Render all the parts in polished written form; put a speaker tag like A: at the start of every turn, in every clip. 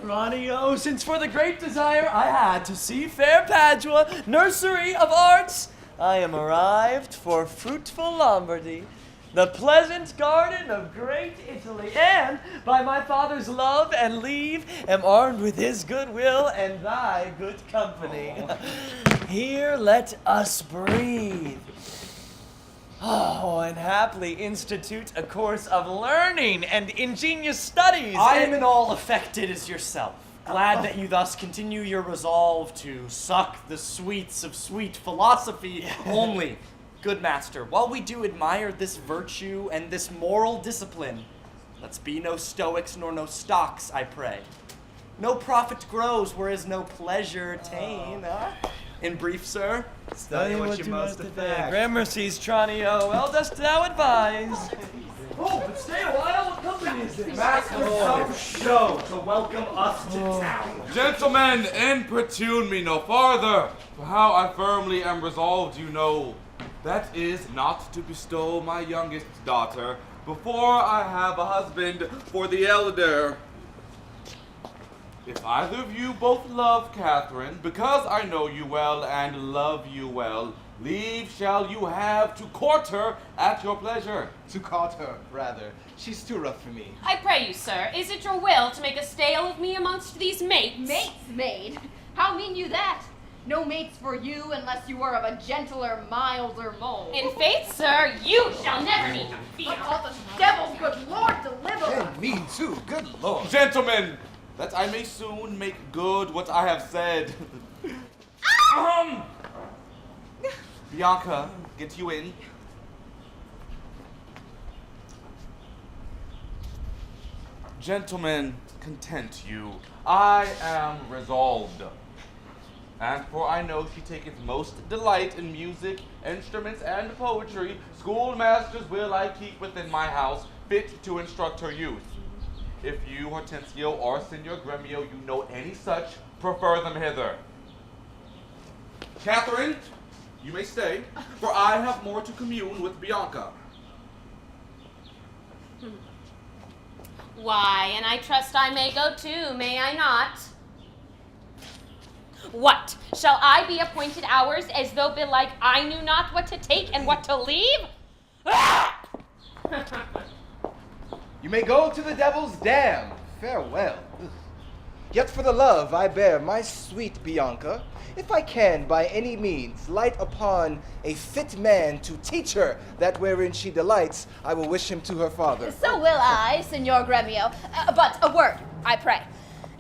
A: Tranio, since for the great desire I had to see fair Padua, nursery of arts, I am arrived for fruitful Lombardy, the pleasant garden of great Italy, and by my father's love and leave am armed with his goodwill and thy good company. Here let us breathe. Oh, and haply institute a course of learning and ingenious studies.
B: I am in all affected as yourself. Glad that you thus continue your resolve to suck the sweets of sweet philosophy only. Good master, while we do admire this virtue and this moral discipline, let's be no stoics nor no stocks, I pray. No profit grows, whereas no pleasure ta'en, huh? In brief, sir,
A: study what you most affect. Gramercy's, Tranio, well dost thou advise. Oh, but stay a while, what company is this?
B: Master, some show to welcome us to town.
C: Gentlemen, importune me no farther, for how I firmly am resolved, you know. That is not to bestow my youngest daughter before I have a husband for the elder. If either of you both love Catherine, because I know you well and love you well, leave shall you have to court her at your pleasure.
D: To court her, rather. She's too rough for me.
E: I pray you, sir, is it your will to make a stale of me amongst these mates?
F: Mates, maid? How mean you that? No mates for you unless you are of a gentler, milder mold.
E: In faith, sir, you shall never need to fear.
F: But all the devil's good Lord deliver us.
D: And me too, good Lord.
C: Gentlemen, that I may soon make good what I have said. Bianca, get you in. Gentlemen, content you. I am resolved. And for I know she taketh most delight in music, instruments, and poetry, schoolmasters will I keep within my house, fit to instruct her youth. If you, Hortensio, or Signor Gremio, you know any such, prefer them hither. Catherine, you may stay, for I have more to commune with Bianca.
E: Why, and I trust I may go too, may I not? What? Shall I be appointed hours as though belike I knew not what to take and what to leave?
D: You may go to the devil's dam. Farewell. Yet for the love I bear my sweet Bianca, if I can by any means light upon a fit man to teach her that wherein she delights, I will wish him to her father.
F: So will I, Signor Gremio. But a word, I pray.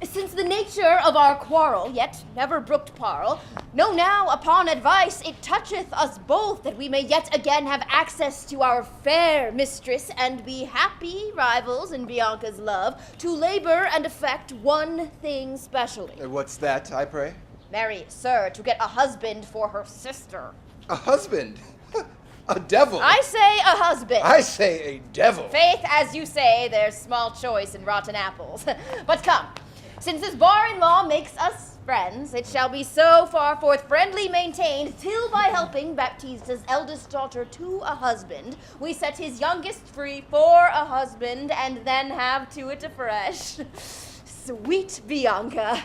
F: Since the nature of our quarrel yet never brooked parle, know now upon advice it toucheth us both that we may yet again have access to our fair mistress and be happy rivals in Bianca's love to labor and effect one thing specially.
D: What's that, I pray?
F: Marry, sir, to get a husband for her sister.
D: A husband? A devil?
F: I say a husband.
D: I say a devil.
F: Faith, as you say, there's small choice in rotten apples. But come, since this bar-in-law makes us friends, it shall be so far forth friendly maintained, till by helping Baptista's eldest daughter to a husband, we set his youngest free for a husband, and then have to it afresh. Sweet Bianca.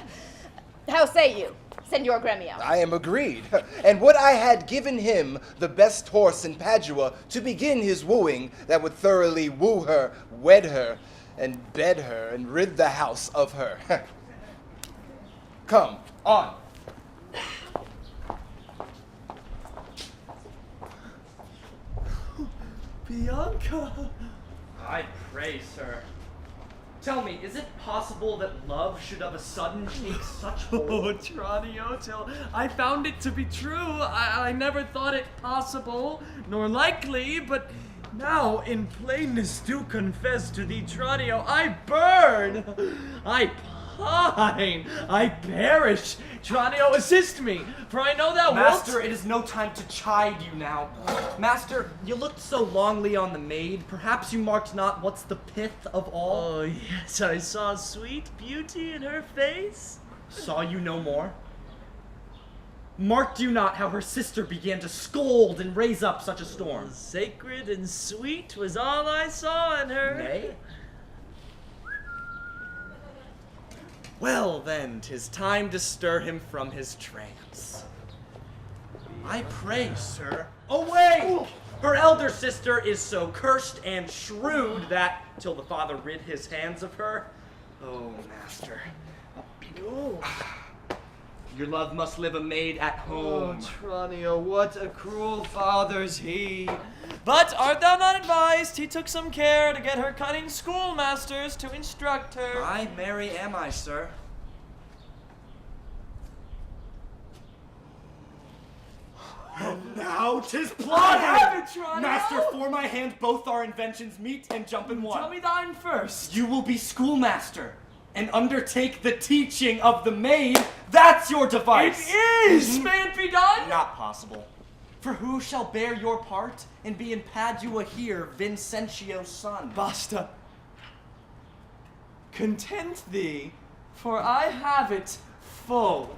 F: How say you, Signor Gremio?
D: I am agreed. And would I had given him the best horse in Padua to begin his wooing that would thoroughly woo her, wed her, and bed her, and rid the house of her. Come, on.
A: Bianca!
B: I pray, sir. Tell me, is it possible that love should of a sudden take such hold?
A: Oh, Tranio, till I found it to be true. I never thought it possible, nor likely, but now in plainness do confess to thee, Tranio, I burn, I pine, I perish. Tranio, assist me, for I know thou wilt.
B: Master, it is no time to chide you now. Master, you looked so longly on the maid, perhaps you marked not what's the pith of all?
A: Oh, yes, I saw sweet beauty in her face.
B: Saw you no more? Marked you not how her sister began to scold and raise up such a storm?
A: Sacred and sweet was all I saw in her.
B: Nay? Well then, 'tis time to stir him from his trance. I pray, sir, away! Her elder sister is so cursed and shrewd that, till the father rid his hands of her, oh, master, your love must live a maid at home.
A: Oh, Tranio, what a cruel father's he. But art thou not advised he took some care to get her cunning schoolmasters to instruct her?
B: Aye, marry am I, sir. And now 'tis plotted!
A: I have it, Tranio!
B: Master, for my hand both our inventions meet and jump in one.
A: Tell me thine first.
B: You will be schoolmaster and undertake the teaching of the maid. That's your device.
A: It is! May it be done?
B: Not possible. For who shall bear your part and be in Padua here, Vincentio's son?
A: Basta. Content thee, for I have it full.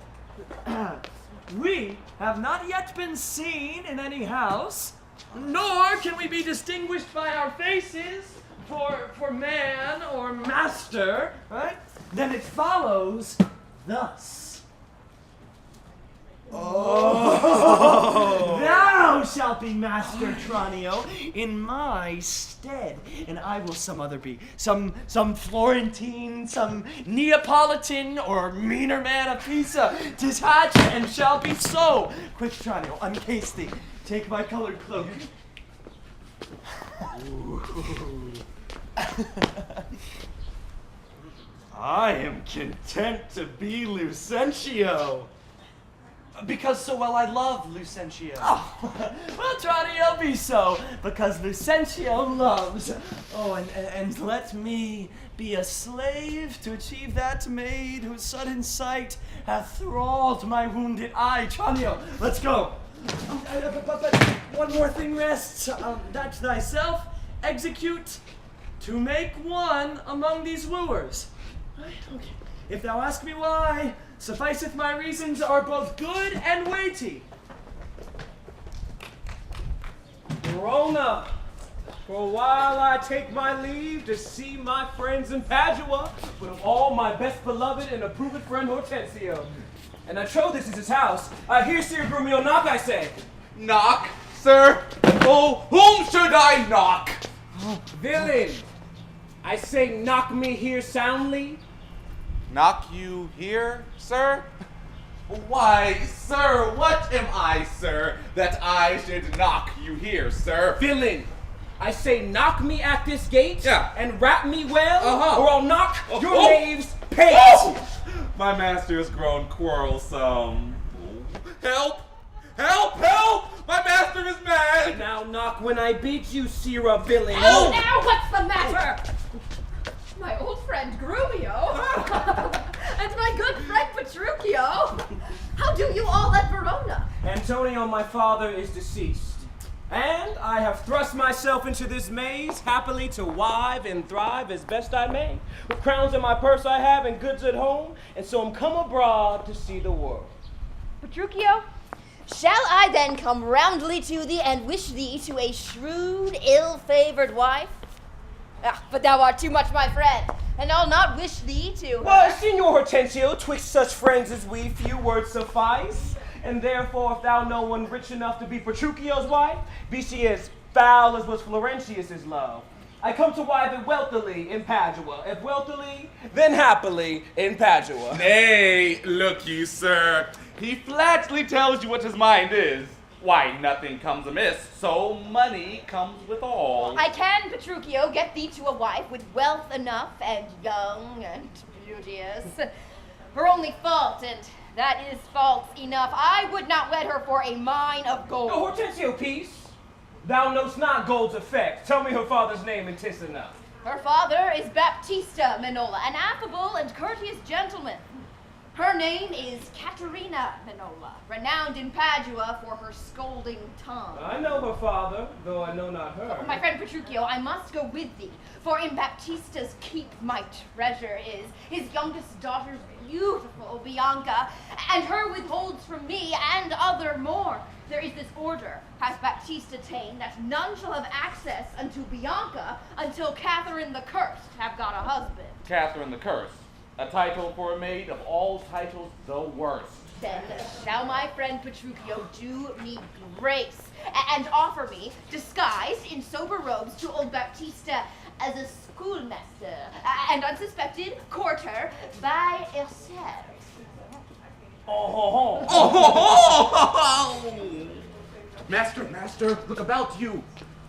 A: We have not yet been seen in any house, nor can we be distinguished by our faces for man or master, right? Then it follows thus. Oh! Thou shalt be master, Tranio, in my stead, and I will some other be. Some Florentine, some Neapolitan, or meaner man of Pisa. 'Tis hatched and shall be so. Quick, Tranio, uncase thee. Take my colored cloak. I am content to be Lucentio.
B: Because so well I love Lucentio.
A: Oh, well, Tranio, be so, because Lucentio loves. Oh, and let me be a slave to achieve that maid whose sudden sight hath thralled my wounded eye. Tranio, let's go. But one more thing rests, that thyself execute to make one among these wooers. Right, okay. If thou ask me why, sufficeth my reasons are both good and weighty.
G: Verona, for a while I take my leave to see my friends in Padua, but of all my best beloved and approved friend Hortensio. And I trow this is his house. Here, Sir Grumio, knock, I say.
C: Knock, sir? Oh, whom should I knock?
G: Villain, I say knock me here soundly.
C: Knock you here, sir? Why, sir, what am I, sir, that I should knock you here, sir?
G: Villain, I say knock me at this gate,
C: Yeah.
G: and rap me well,
C: Uh-huh.
G: or I'll knock your
C: Oh.
G: knave's pate.
C: Oh! My master has grown quarrelsome. Help! Help! Help! My master is mad!
G: Now knock when I beat you, Sirrah villain.
E: Oh, now what's the matter? My old friend Grumio and my good friend Petruchio. How do you all at Verona?
G: Antonio, my father, is deceased, and I have thrust myself into this maze happily to wive and thrive as best I may. With crowns in my purse I have and goods at home, and so I'm come abroad to see the world.
F: Petruchio, shall I then come roundly to thee and wish thee to a shrewd, ill-favored wife? Ah, but thou art too much my friend, and I'll not wish thee to her.
G: Well, Signor Hortensio, twixt such friends as we, few words suffice, and therefore if thou know one rich enough to be Petruchio's wife, be she as foul as was Florentius's love. I come to wive it wealthily in Padua. If wealthily, then happily in Padua.
C: Nay, look you, sir. He flatly tells you what his mind is. Why, nothing comes amiss, so money comes with all.
F: I can, Petruchio, get thee to a wife with wealth enough and young and beauteous. Her only fault, and that is fault enough, I would not wed her for a mine of gold.
G: Oh, Hortensio, peace. Thou knowst not gold's effect. Tell me her father's name and 'tis enough.
F: Her father is Baptista Minola, an affable and courteous gentleman. Her name is Caterina Minola, renowned in Padua for her scolding tongue.
G: I know her father, though I know not her.
F: My friend Petruchio, I must go with thee, for in Baptista's keep my treasure is. His youngest daughter's beautiful Bianca, and her withholds from me and other more. There is this order, has Baptista ta'en, that none shall have access unto Bianca until Catherine the Cursed have got a husband.
C: Catherine the Cursed. A title for a maid, of all titles, the worst.
F: Then shall my friend Petruchio do me grace and offer me, disguised in sober robes, to old Baptista as a schoolmaster and unsuspected courter by herself.
C: Master, look about you.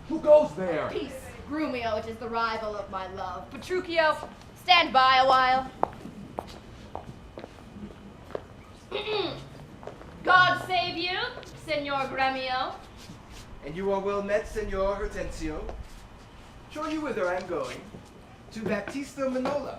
C: Who goes there?
F: Peace, Grumio, it is the rival of my love. Petruchio, stand by a while. God save you, Senor Gremio.
D: And you are well met, Senor Hortensio. Show you whither I'm going. To Baptista Minola.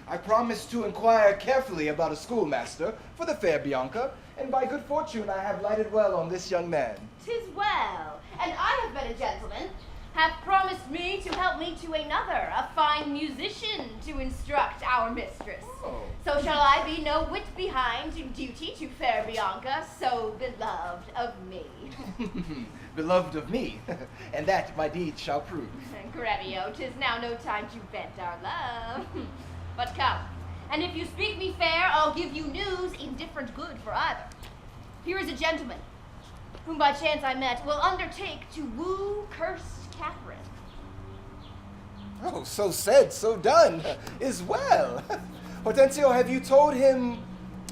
D: I promised to inquire carefully about a schoolmaster for the fair Bianca, and by good fortune I have lighted well on this young man.
F: 'Tis well, and I have been a gentleman, hath promised me to help me to another, a fine musician, to instruct our mistress.
D: Oh.
F: So shall I be no whit behind in duty to fair Bianca, so beloved of me.
D: Beloved of me, and that my deed shall prove.
F: Gremio, 'tis now no time to vent our love. But come, and if you speak me fair, I'll give you news indifferent good for either. Here is a gentleman, whom by chance I met, will undertake to woo cursed Catherine.
D: Oh, so said, so done, is well. Hortensio, have you told him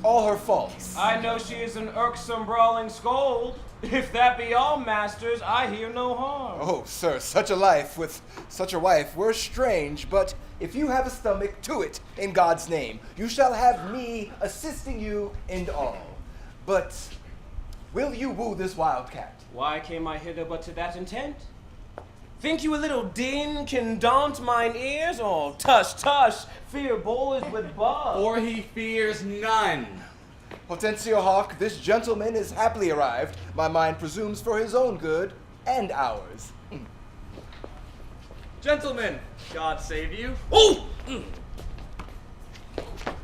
D: all her faults?
G: I know she is an irksome, brawling scold. If that be all, masters, I hear no harm.
D: Oh, sir, such a life with such a wife were strange, but if you have a stomach, to it, in God's name. You shall have me assisting you in all. But will you woo this wildcat?
G: Why came I hither but to that intent? Think you a little din can daunt mine ears? Oh, tush, tush, fear boys with bug.
C: For he fears none.
D: Hortensio Hawk, this gentleman is happily arrived, my mind presumes for his own good and ours.
B: Gentlemen, God save you. Oh!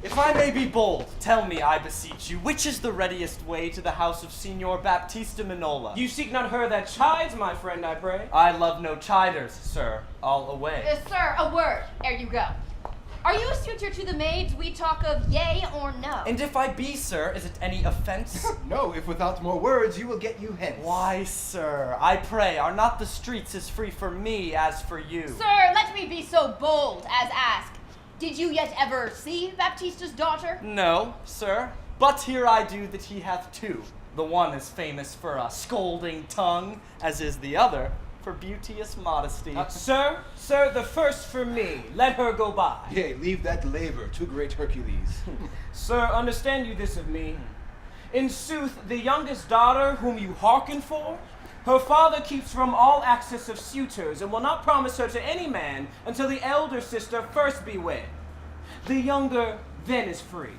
B: If I may be bold, tell me, I beseech you, which is the readiest way to the house of Signor Baptista Minola?
G: You seek not her that chides, my friend, I pray.
B: I love no chiders, sir. All away.
F: Sir, a word, ere you go. Are you a suitor to the maids we talk of, yea or no?
B: And if I be, sir, is it any offense?
D: No, if without more words you will get you hence.
B: Why, sir, I pray, are not the streets as free for me as for you?
F: Sir, let me be so bold as ask, did you yet ever see Baptista's daughter?
B: No, sir, but here I do that he hath two. The one is famous for a scolding tongue, as is the other for beauteous modesty.
G: Sir, the first for me. Let her go by.
D: Yea, leave that labor to great Hercules.
G: Sir, understand you this of me. In sooth, the youngest daughter whom you hearken for, her father keeps from all access of suitors, and will not promise her to any man until the elder sister first be wed. The younger then is free,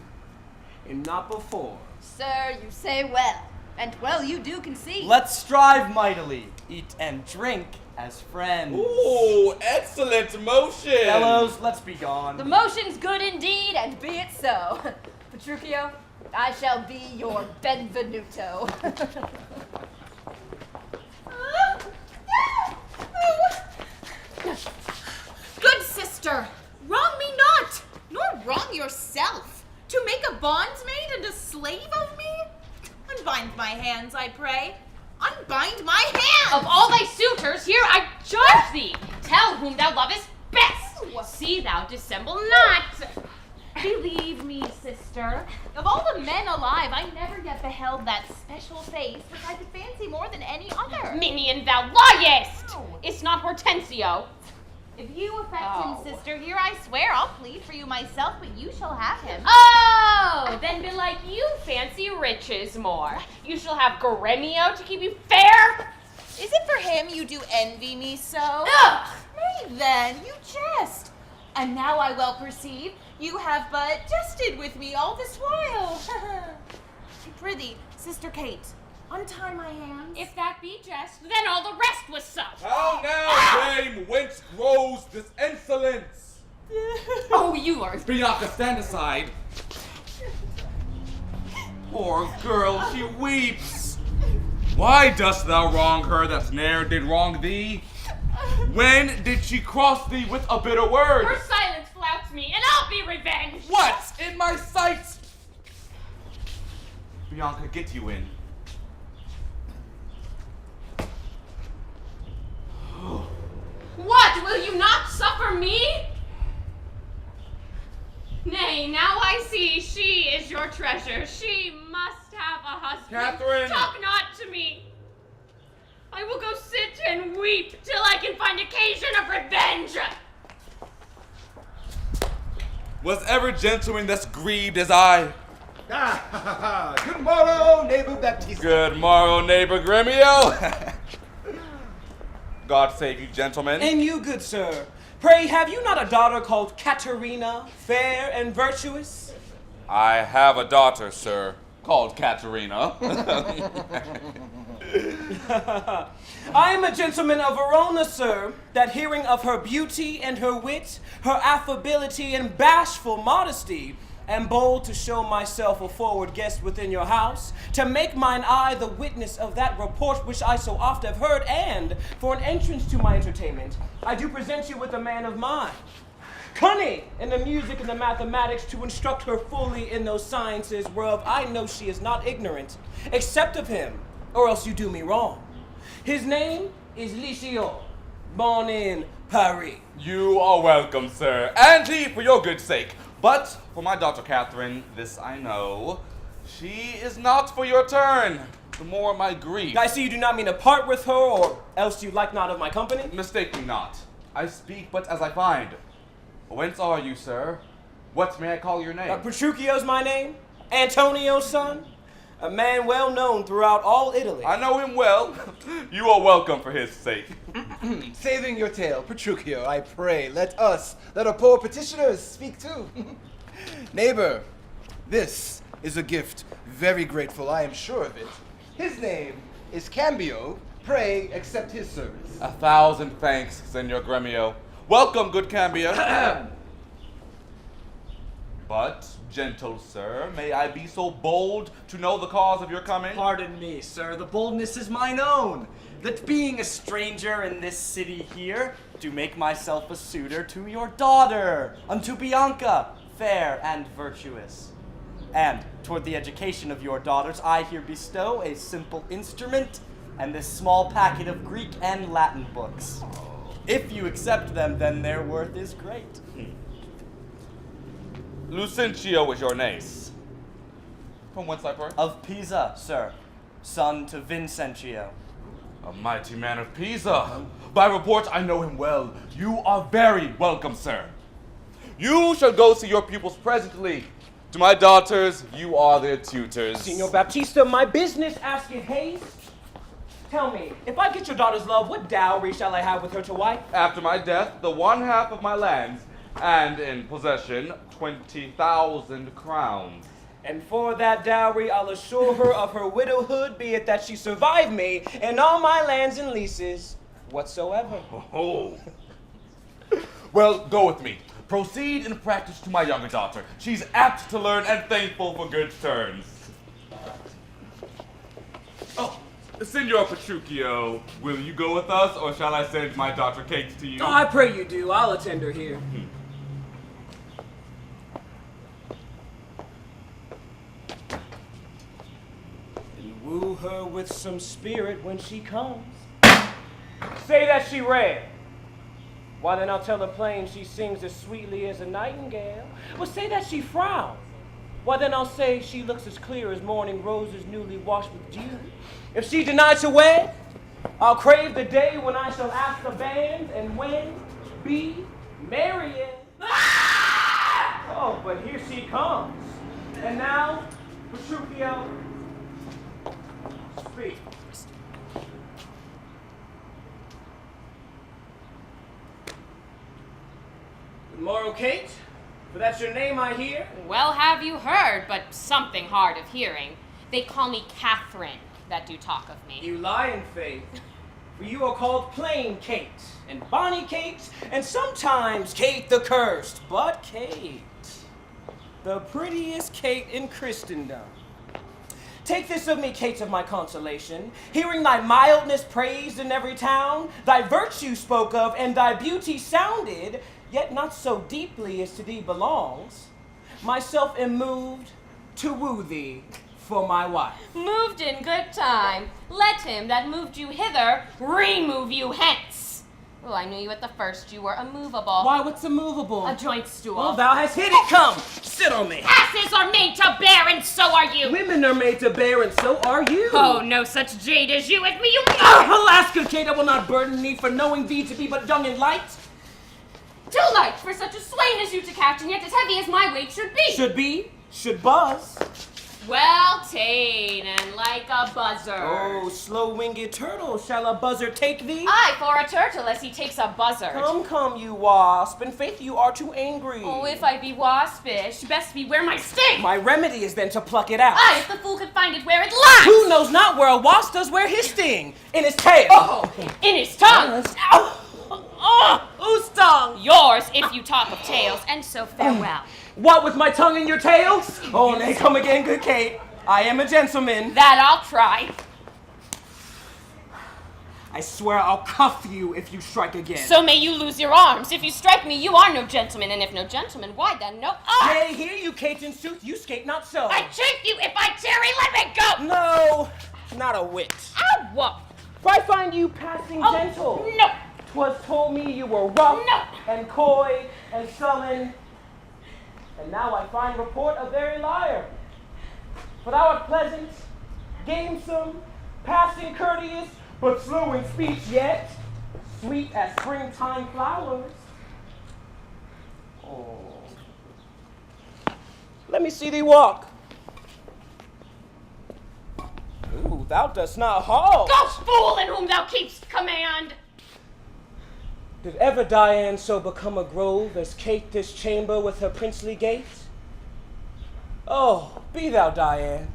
G: and not before.
F: Sir, you say well, and well you do concede.
B: Let's strive mightily, eat and drink as friends.
C: Ooh, excellent motion.
B: Fellows, let's be gone.
F: The motion's good indeed, and be it so. Petruchio, I shall be your Benvenuto.
E: Good sister, wrong me not, nor wrong yourself, to make a bondsmaid and a slave of me? Unbind my hands, I pray. Unbind my hands!
H: Of all thy suitors, here I charge thee. Tell whom thou lovest best. See thou dissemble not. Believe me, sister,
E: Of all the men alive, I never yet beheld that special face which I could fancy more than any other.
H: minion, thou liest. It's not Hortensio.
E: If you affect him, sister, here I swear I'll plead for you myself, but you shall have him.
H: Oh, then belike you fancy riches more. You shall have Gremio to keep you fair.
E: Is it for him you do envy me so?
H: Ugh.
E: Nay then, you jest. And now I well perceive you have but jested with me all this while. Prithee, Sister Kate, untie my hands.
H: If that be jest, then all the rest was so.
C: How now, dame? Whence grows this insolence?
H: Oh, you are.
C: Bianca, stand aside. Poor girl, she weeps. Why dost thou wrong her that ne'er did wrong thee? When did she cross thee with a bitter word?
H: Her silence flouts me, and I'll be revenged.
C: What? in my sight! Bianca, get you in.
H: What? Will you not suffer me? Nay, now I see she is your treasure. She must have a husband.
C: Catherine!
H: Talk not to me. I will go sit and weep till I can find occasion of revenge.
C: Was ever gentleman thus grieved as I?
D: Good morrow, neighbor Baptiste.
C: Good morrow, neighbor Gremio. God save you, gentlemen.
G: And you, good sir, pray have you not a daughter called Katerina, fair and virtuous?
C: I have a daughter, sir, called Katerina.
G: I am a gentleman of Verona, sir, that hearing of her beauty and her wit, her affability and bashful modesty, am bold to show myself a forward guest within your house, to make mine eye the witness of that report which I so oft have heard, and, for an entrance to my entertainment, I do present you with a man of mine, cunning in the music and the mathematics, to instruct her fully in those sciences whereof I know she is not ignorant, except of him, or else you do me wrong. His name is Lycéon, born in Paris.
C: You are welcome, sir, and he for your good sake. But for my daughter Catherine, this I know, she is not for your turn. The more my grief.
G: I see you do not mean to part with her, or else you like not of my company?
C: Mistake me not. I speak but as I find. Whence are you, sir? What may I call your name?
G: Petruchio's my name, Antonio's son, a man well known throughout all Italy.
C: I know him well. You are welcome for his sake.
D: Saving your tale, Petruchio, I pray, let our poor petitioners speak too. Neighbor, this is a gift very grateful, I am sure of it. His name is Cambio. Pray accept his service.
C: 1,000 thanks, Senor Gremio. Welcome, good Cambio. But, gentle sir, may I be so bold to know the cause of your coming?
B: Pardon me, sir, the boldness is mine own, that being a stranger in this city here, do make myself a suitor to your daughter, unto Bianca, fair and virtuous. And toward the education of your daughters, I here bestow a simple instrument and this small packet of Greek and Latin books. If you accept them, then their worth is great.
C: Lucentio is your name. From whence I pray?
B: Of Pisa, sir, son to Vincentio.
C: A mighty man of Pisa. By report, I know him well. You are very welcome, sir. You shall go see your pupils presently. To my daughters, you are their tutors.
G: Signor Baptista, my business asketh haste. Tell me, if I get your daughter's love, what dowry shall I have with her to wife?
C: After my death, the 1/2 of my lands, and in possession, 20,000 crowns.
G: And for that dowry, I'll assure her of her widowhood, be it that she survive me, and all my lands and leases whatsoever.
C: Oh. Well, go with me. Proceed in practice to my younger daughter. She's apt to learn and thankful for good turns. Oh, Senor Petruchio, will you go with us, or shall I send my daughter Kate to you?
G: Oh, I pray you do. I'll attend her here. And woo her with some spirit when she comes. Say that she rare. Why then I'll tell her plain she sings as sweetly as a nightingale. Well, say that she frowns. Why then I'll say she looks as clear as morning roses newly washed with dew. If she denies to wed, I'll crave the day when I shall ask the band and when be married. Oh, but here she comes. And now, Petruchio, speak. Good morrow, Kate. For that's your name, I hear.
H: Well, have you heard, but something hard of hearing. They call me Catherine, that do talk of me.
G: You lie in faith. For you are called plain Kate, and bonny Kate, and sometimes Kate the cursed. But Kate, the prettiest Kate in Christendom. Take this of me, Kate, of my consolation, hearing thy mildness praised in every town, thy virtue spoke of, and thy beauty sounded, yet not so deeply as to thee belongs. myself am moved to woo thee for my wife.
H: Moved in good time. Let him that moved you hither remove you hence. Oh, I knew you at the first. You were immovable.
G: Why, what's immovable?
H: A joint stool.
G: Well, thou hast hit it. Come, sit on me.
H: Asses are made to bear, and so are you.
G: Women are made to bear, and so are you.
H: Oh, no such jade as you with me, you
G: Alas, good Kate, I will not burden thee for knowing thee to be but young and light.
H: Too light for such a swain as you to catch, and yet as heavy as my weight should be.
G: Should be, should buzz.
H: Well ta'en, and like a buzzard.
G: Oh, slow-winged turtle, shall a buzzard take thee?
H: Aye, for a turtle as he takes a buzzard.
G: Come, you wasp, in faith you are too angry.
H: Oh, if I be waspish, best beware my sting.
G: My remedy is then to pluck it out.
H: Aye, if the fool could find it where it lies.
G: Who knows not where a wasp does wear his sting? In his tail.
H: Oh, in his tongue.
G: Whose tongue?
H: Yours, if you talk of tails, and so farewell.
G: What, with my tongue in your tail? Oh, nay, come again, good Kate. I am a gentleman.
H: That I'll try.
G: I swear I'll cuff you if you strike again.
H: So may you lose your arms. If you strike me, you are no gentleman, and if no gentleman, why then no arm?
G: Nay, hear you, Kate, in sooth, you skate not so.
H: I chafe you if I tarry, let me go!
G: No, not a whit.
H: Ow, what?
G: For I find you passing gentle.
H: No!
G: 'Twas told me you were rough
H: No.
G: and coy and sullen, and now I find report a very liar. For thou art pleasant, gamesome, passing courteous, but slow in speech yet, sweet as springtime flowers. Oh. Let me see thee walk. Ooh, thou dost not halt.
H: Go, fool, in whom thou keepst command!
G: Did ever Diane so become a grove as Kate this chamber with her princely gait? Oh, be thou Diane,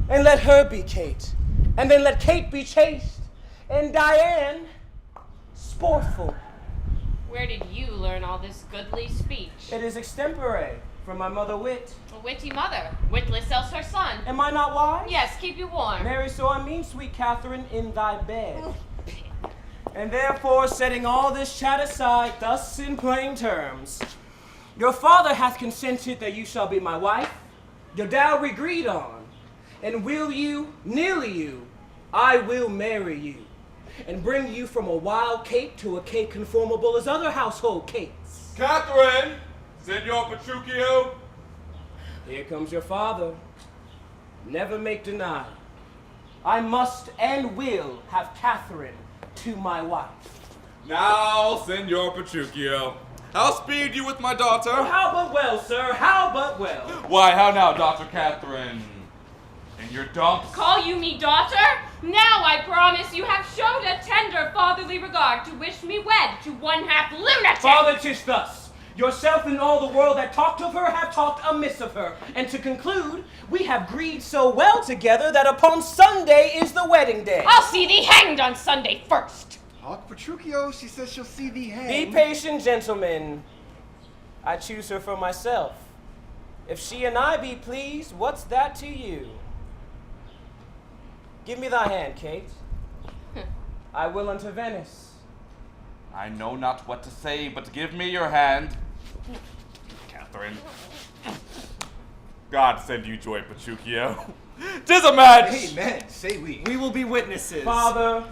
G: and let her be Kate, and then let Kate be chaste, and Diane sportful.
H: Where did you learn all this goodly speech?
G: It is extempore from my mother wit.
H: A witty mother, witless else her son.
G: Am I not wise?
H: Yes, keep you warm.
G: Marry, so I mean, sweet Catherine, in thy bed. And therefore, setting all this chat aside, thus in plain terms, your father hath consented that you shall be my wife, your dowry agreed on, and will you, nearly you, I will marry you, and bring you from a wild Kate to a Kate conformable as other household Kates.
C: Catherine! Senor Petruchio!
G: Here comes your father. Never make deny. I must and will have Catherine to my wife.
C: Now, Senor Petruchio, how speed you with my daughter?
G: How but well, sir, how but well.
C: Why, how now, Dr. Catherine? In your dumps?
H: Call you me daughter? Now I promise you have showed a tender fatherly regard to wish me wed to one half lunatic.
G: Father, 'tis thus. Yourself and all the world that talked of her have talked amiss of her. And to conclude, we have agreed so well together that upon Sunday is the wedding day.
H: I'll see thee hanged on Sunday first.
D: Hawk Petruchio, she says she'll see thee
G: Be
D: hanged.
G: patient, gentlemen. I choose her for myself. If she and I be pleased, what's that to you? Give me thy hand, Kate. I will unto Venice.
C: I know not what to say, but give me your hand. Catherine. God send you joy, Petruchio. 'Tis a match!
D: Amen, say we.
B: We will be witnesses.
G: Father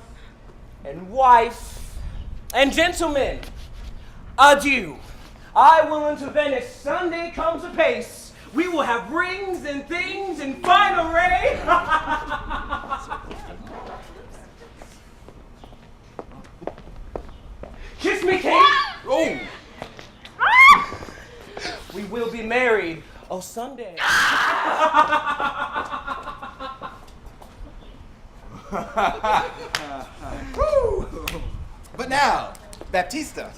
G: and wife and gentlemen, adieu. I will unto Venice. Sunday comes apace. We will have rings and things in fine array. Kiss me, Kate.
C: Oh!
G: We will be married. Oh, Sunday.
D: But now, Baptista,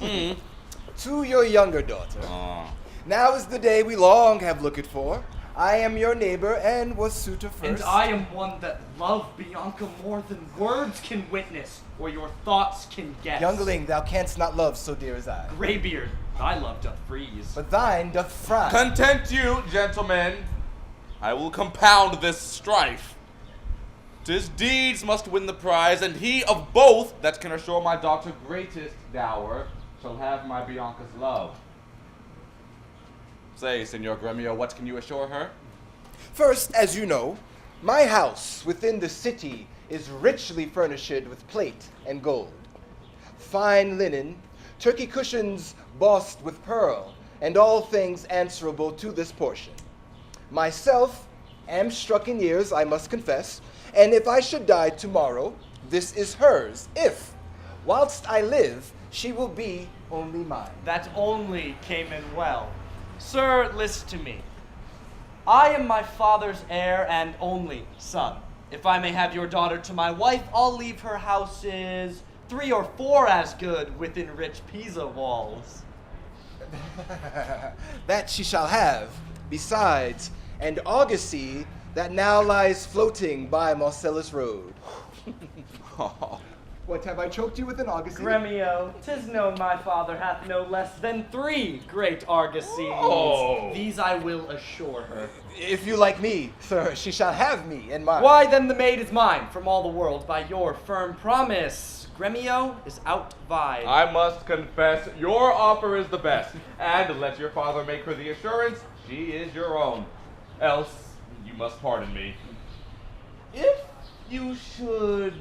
D: to your younger daughter. Now is the day we long have looked for. I am your neighbor and was suitor first.
B: And I am one that love Bianca more than words can witness, or your thoughts can guess.
D: Youngling, thou canst not love so dear as I.
B: Graybeard, thy love doth freeze.
D: But thine doth fry.
C: Content you, gentlemen. I will compound this strife. 'Tis deeds must win the prize, and he of both that can assure my daughter greatest dower shall have my Bianca's love. Say, Senor Gremio, what can you assure her?
D: First, as you know, my house within the city is richly furnished with plate and gold. Fine linen, turkey cushions bossed with pearl, and all things answerable to this portion. Myself am struck in years, I must confess, and if I should die tomorrow, this is hers, if, whilst I live, she will be only mine.
B: That only came in well. Sir, list to me. I am my father's heir and only son. If I may have your daughter to my wife, I'll leave her houses 3 or 4 as good within rich Pisa walls.
D: That she shall have. Besides, and argosy that now lies floating by Marcellus Road. What, have I choked you with an argosy?
B: Gremio, 'tis known my father hath no less than 3 great argosies.
C: Oh.
B: These I will assure her.
D: If you like me, sir, she shall have me and mine.
B: Why, then the maid is mine from all the world by your firm promise. Gremio is outvied.
C: I must confess, your offer is the best, and let your father make her the assurance, she is your own. Else, you must pardon me. If you should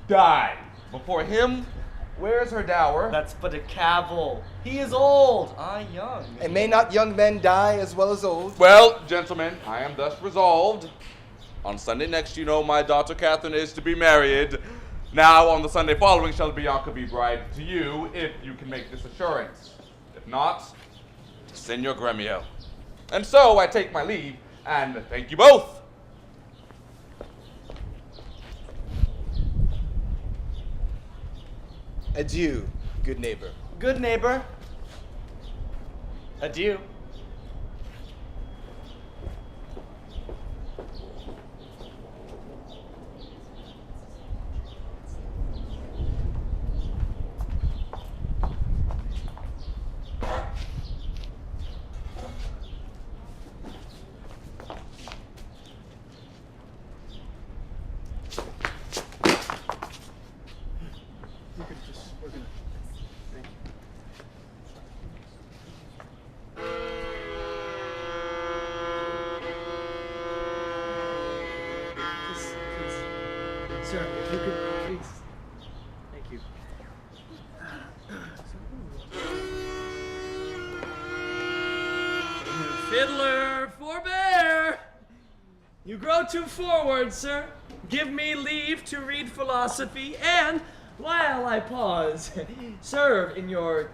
C: die before him, where's her dower?
B: That's but a cavil. He is old, I young.
D: And may not young men die as well as old?
C: Well, gentlemen, I am thus resolved. On Sunday next, you know, my daughter Catherine is to be married. Now, on the Sunday following, shall Bianca be bride to you, if you can make this assurance. If not, to Senor Gremio. And so I take my leave, and thank you both.
D: Adieu, good neighbor.
B: Good neighbor. Adieu.
A: Sir, if you could please. Thank you. Fiddler, forbear! You grow too forward, sir. Give me leave to read philosophy, and while I pause, serve in your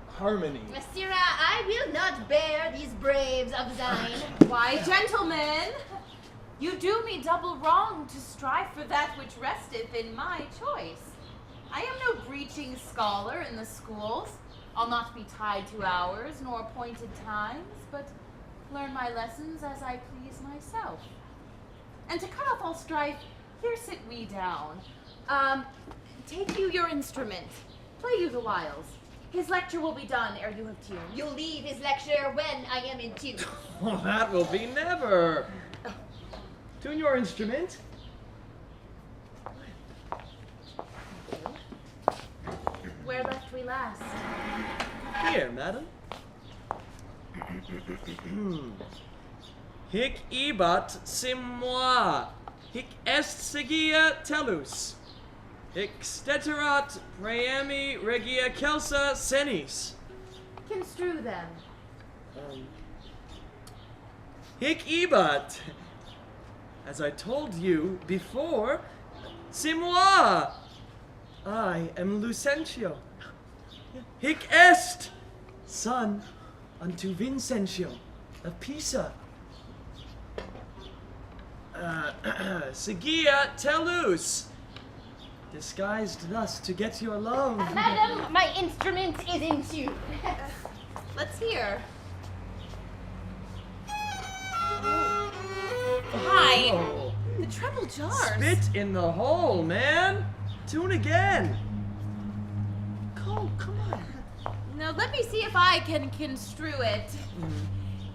A: harmony.
F: Sirrah, I will not bear these braves of thine.
E: Why, gentlemen, you do me double wrong to strive for that which resteth in my choice. I am no breaching scholar in the schools. I'll not be tied to hours nor appointed times, but learn my lessons as I please myself. And to cut off all strife, here sit we down. Take you your instrument. Play you the whiles. His lecture will be done ere you have tuned.
F: You'll leave his lecture when I am in tune.
A: Oh, that will be never. Tune your instrument.
E: Where left we last?
A: Here, madam. Hic ebat sim moi, hic est segia tellus, hic steterat praemi regia celsa senis.
E: Construe them.
A: Hic ebat, as I told you before, c'est moi. I am Lucentio. Hic est, son unto Vincentio of Pisa. Segia tellus, disguised thus to get your love.
F: Madam, my instrument is in tune.
E: Let's hear. Hi.
A: Oh,
E: The treble jars.
A: spit in the hole, man. Tune again. Come on.
E: Now let me see if I can construe it.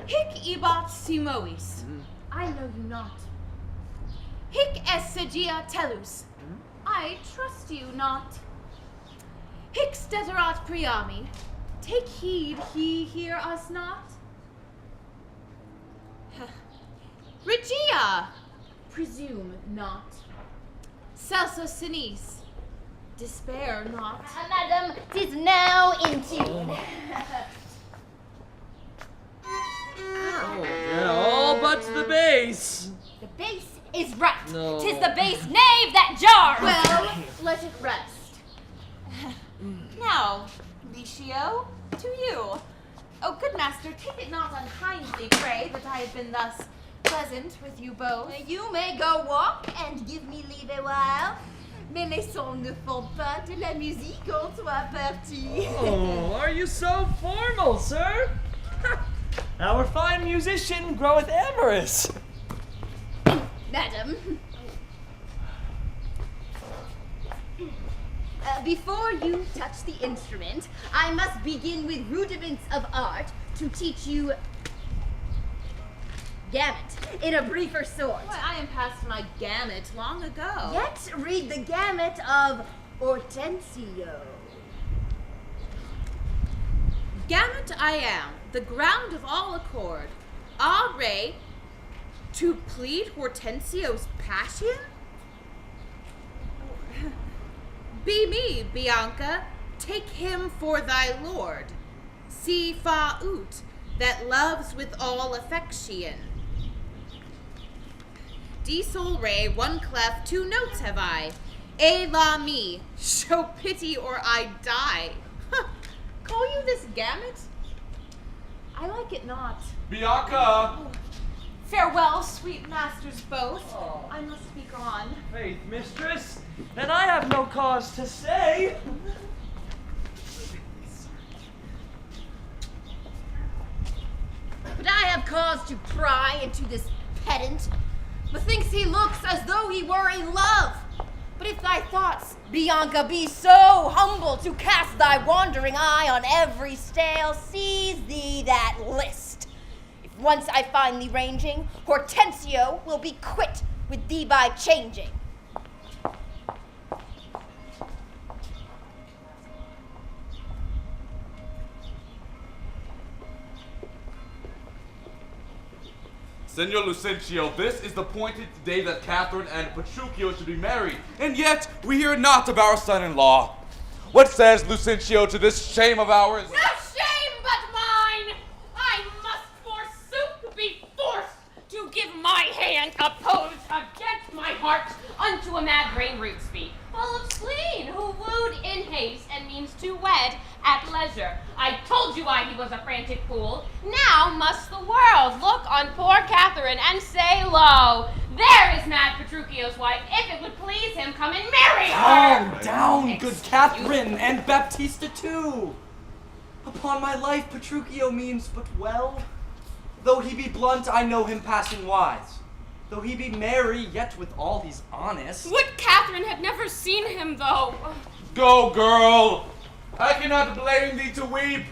E: Hic ebat simois. I know you not. Hic est segia tellus. I trust you not. Hic steterat priami. Take heed he hear us not. Regia!
F: Presume not.
E: Celso Sinise. Despair not.
F: Madam, 'tis now in tune.
A: Yeah, all but the bass.
F: The bass is right.
A: No.
F: 'Tis the bass knave that jars.
E: Well, let it rest. Now, Licio, to you. Oh, good master, take it not unkindly, pray, that I have been thus pleasant with you both.
F: You may go walk and give me leave a while. Mais les sons ne font pas de la musique en toi partie.
A: Oh, are you so formal, sir? Our fine musician groweth amorous.
F: Madam. Before you touch the instrument, I must begin with rudiments of art to teach you gamut in a briefer sort.
E: Why, I am past my gamut long ago.
F: Yet read the gamut of Hortensio.
E: Gamut I am, the ground of all accord. Ah, Ray, to plead Hortensio's passion? Be me, Bianca, take him for thy lord. Si fa ut, that loves with all affection. D sol re, one clef, two notes have I. E la mi, show pity or I die. Call you this gamut? I like it not.
C: Bianca!
E: Farewell, sweet masters both.
A: Oh.
E: I must be gone.
A: Faith, mistress, then I have no cause to say.
F: But I have cause to pry into this pedant. Methinks he looks as though he were in love. But if thy thoughts, Bianca, be so humble to cast thy wandering eye on every stale, seize thee that list. If once I find thee ranging, Hortensio will be quit with thee by changing.
C: Senor Lucentio, this is the appointed day that Catherine and Petruchio should be married, and yet we hear not of our son-in-law. What says Lucentio to this shame of ours?
H: No shame but mine! I must forsooth be forced to give my hand opposed against my heart unto a mad brain Rootsby, full of spleen, who wooed in haste and means to wed at leisure. I told you why he was a frantic fool. Now must the world look on poor Catherine and say, lo, there is mad Petruchio's wife. If it would please him, come and marry her.
B: Calm down, good Catherine, and Baptista too. Upon my life, Petruchio means but well. Though he be blunt, I know him passing wise. Though he be merry, yet with all he's honest.
H: Would Catherine had never seen him, though.
C: Go, girl! I cannot blame thee to weep,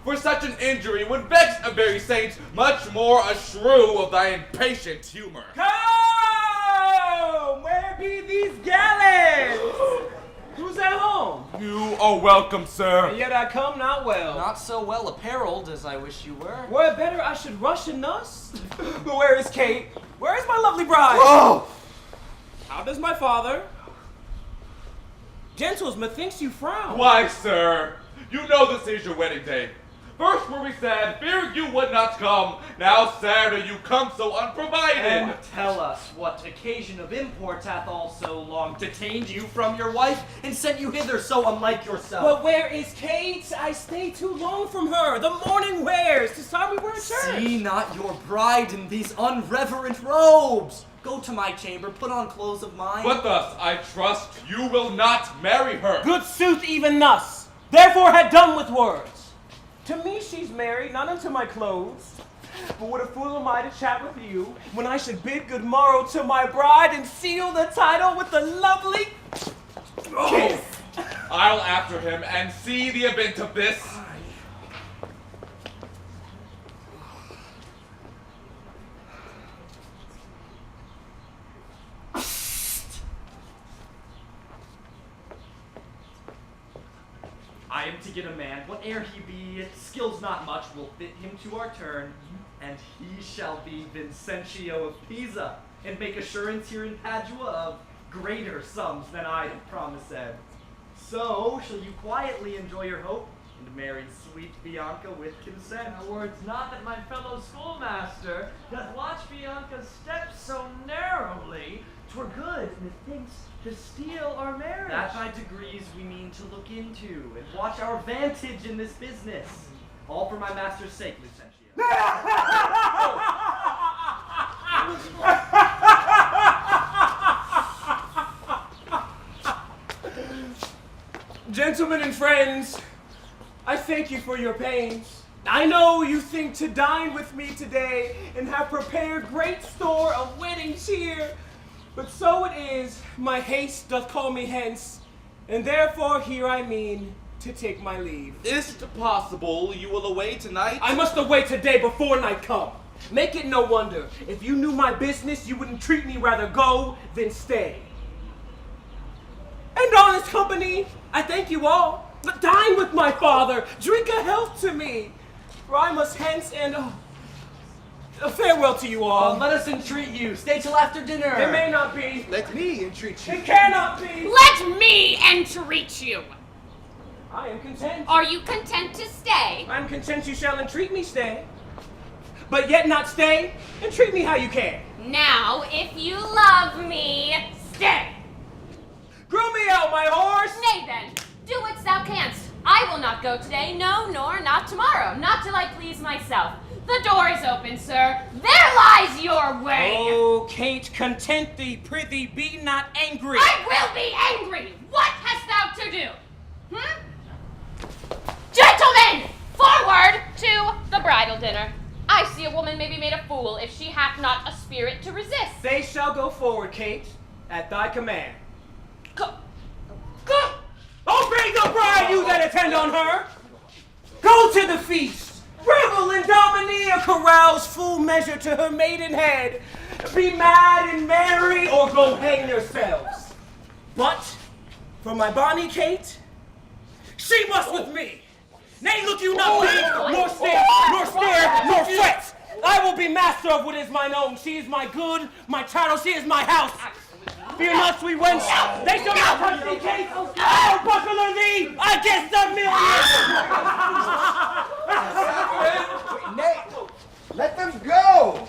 C: for such an injury would vex a very saint, much more a shrew of thy impatient humor.
G: Come! Where be these gallants? Who's at home?
C: You are welcome, sir.
G: And yet I come not well.
B: Not so well apparelled as I wish you were.
G: Were it better I should rush in us? But where is Kate? Where is my lovely bride?
C: Oh!
G: How does my father? Gentles, methinks you frown.
C: Why, sir, you know this is your wedding day. First were we sad, feared you would not come. Now sad are you come so unprovided.
B: And tell us what occasion of import hath all so long detained you from your wife and sent you hither so unlike yourself.
G: But where is Kate? I stay too long from her. The morning wears. 'Tis time we were at church.
B: See not your bride in these unreverent robes. Go to my chamber, put on clothes of mine.
C: But thus, I trust you will not marry her.
G: Good sooth, even thus. Therefore had done with words. To me she's married, not unto my clothes. But what a fool am I to chat with you when I should bid good morrow to my bride and seal the title with the lovely kiss.
C: I'll after him and see the event of this.
B: I am to get a man, whate'er he be, skills not much, will fit him to our turn, and he shall be Vincentio of Pisa, and make assurance here in Padua of greater sums than I have promised. So shall you quietly enjoy your hope, and marry sweet Bianca with consent.
A: Now, were it not that my fellow schoolmaster doth watch Bianca's steps so narrowly, 'twere good, methinks, to steal our marriage.
B: That by degrees we mean to look into, and watch our vantage in this business. All for my master's sake, Lucentio.
G: Gentlemen and friends, I thank you for your pains. I know you think to dine with me today and have prepared great store of wedding cheer, but so it is, my haste doth call me hence, and therefore here I mean to take my leave.
C: Is it possible you will away tonight?
G: I must away today before night come. Make it no wonder. If you knew my business, you would entreat me rather go than stay. And honest company, I thank you all. But dine with my father, drink a health to me, for I must hence, and a farewell to you all.
B: Let us entreat you. Stay till after dinner.
G: It may not be.
D: Let me entreat you.
G: It cannot be.
H: Let me entreat you.
G: I am content.
H: Are you content to stay?
G: I'm content you shall entreat me stay. But yet not stay, entreat me how you can.
H: Now, if you love me, stay.
G: Groom me out, my horse.
H: Nay then, do what thou canst. I will not go today, no, nor not tomorrow, not till I please myself. The door is open, sir. There lies your way.
G: Oh, Kate, content thee, prithee, be not angry.
H: I will be angry. What hast thou to do? Gentlemen, forward to the bridal dinner. I see a woman may be made a fool if she hath not a spirit to resist.
G: They shall go forward, Kate, at thy command.
H: Go.
G: Obey the bride, you that attend on her. Go to the feast. Revel in Dominia, carouse full measure to her maiden head. Be mad and merry, or go hang yourselves. But for my bonny Kate, she must with me. Nay, look you not big, nor stare, nor fret. I will be master of what is mine own. She is my good, my chattel, she is my house. Fear not, sweet wench. They shall not touch thee, Kate. I'll buckler thee against a million.
D: Nay, let them go.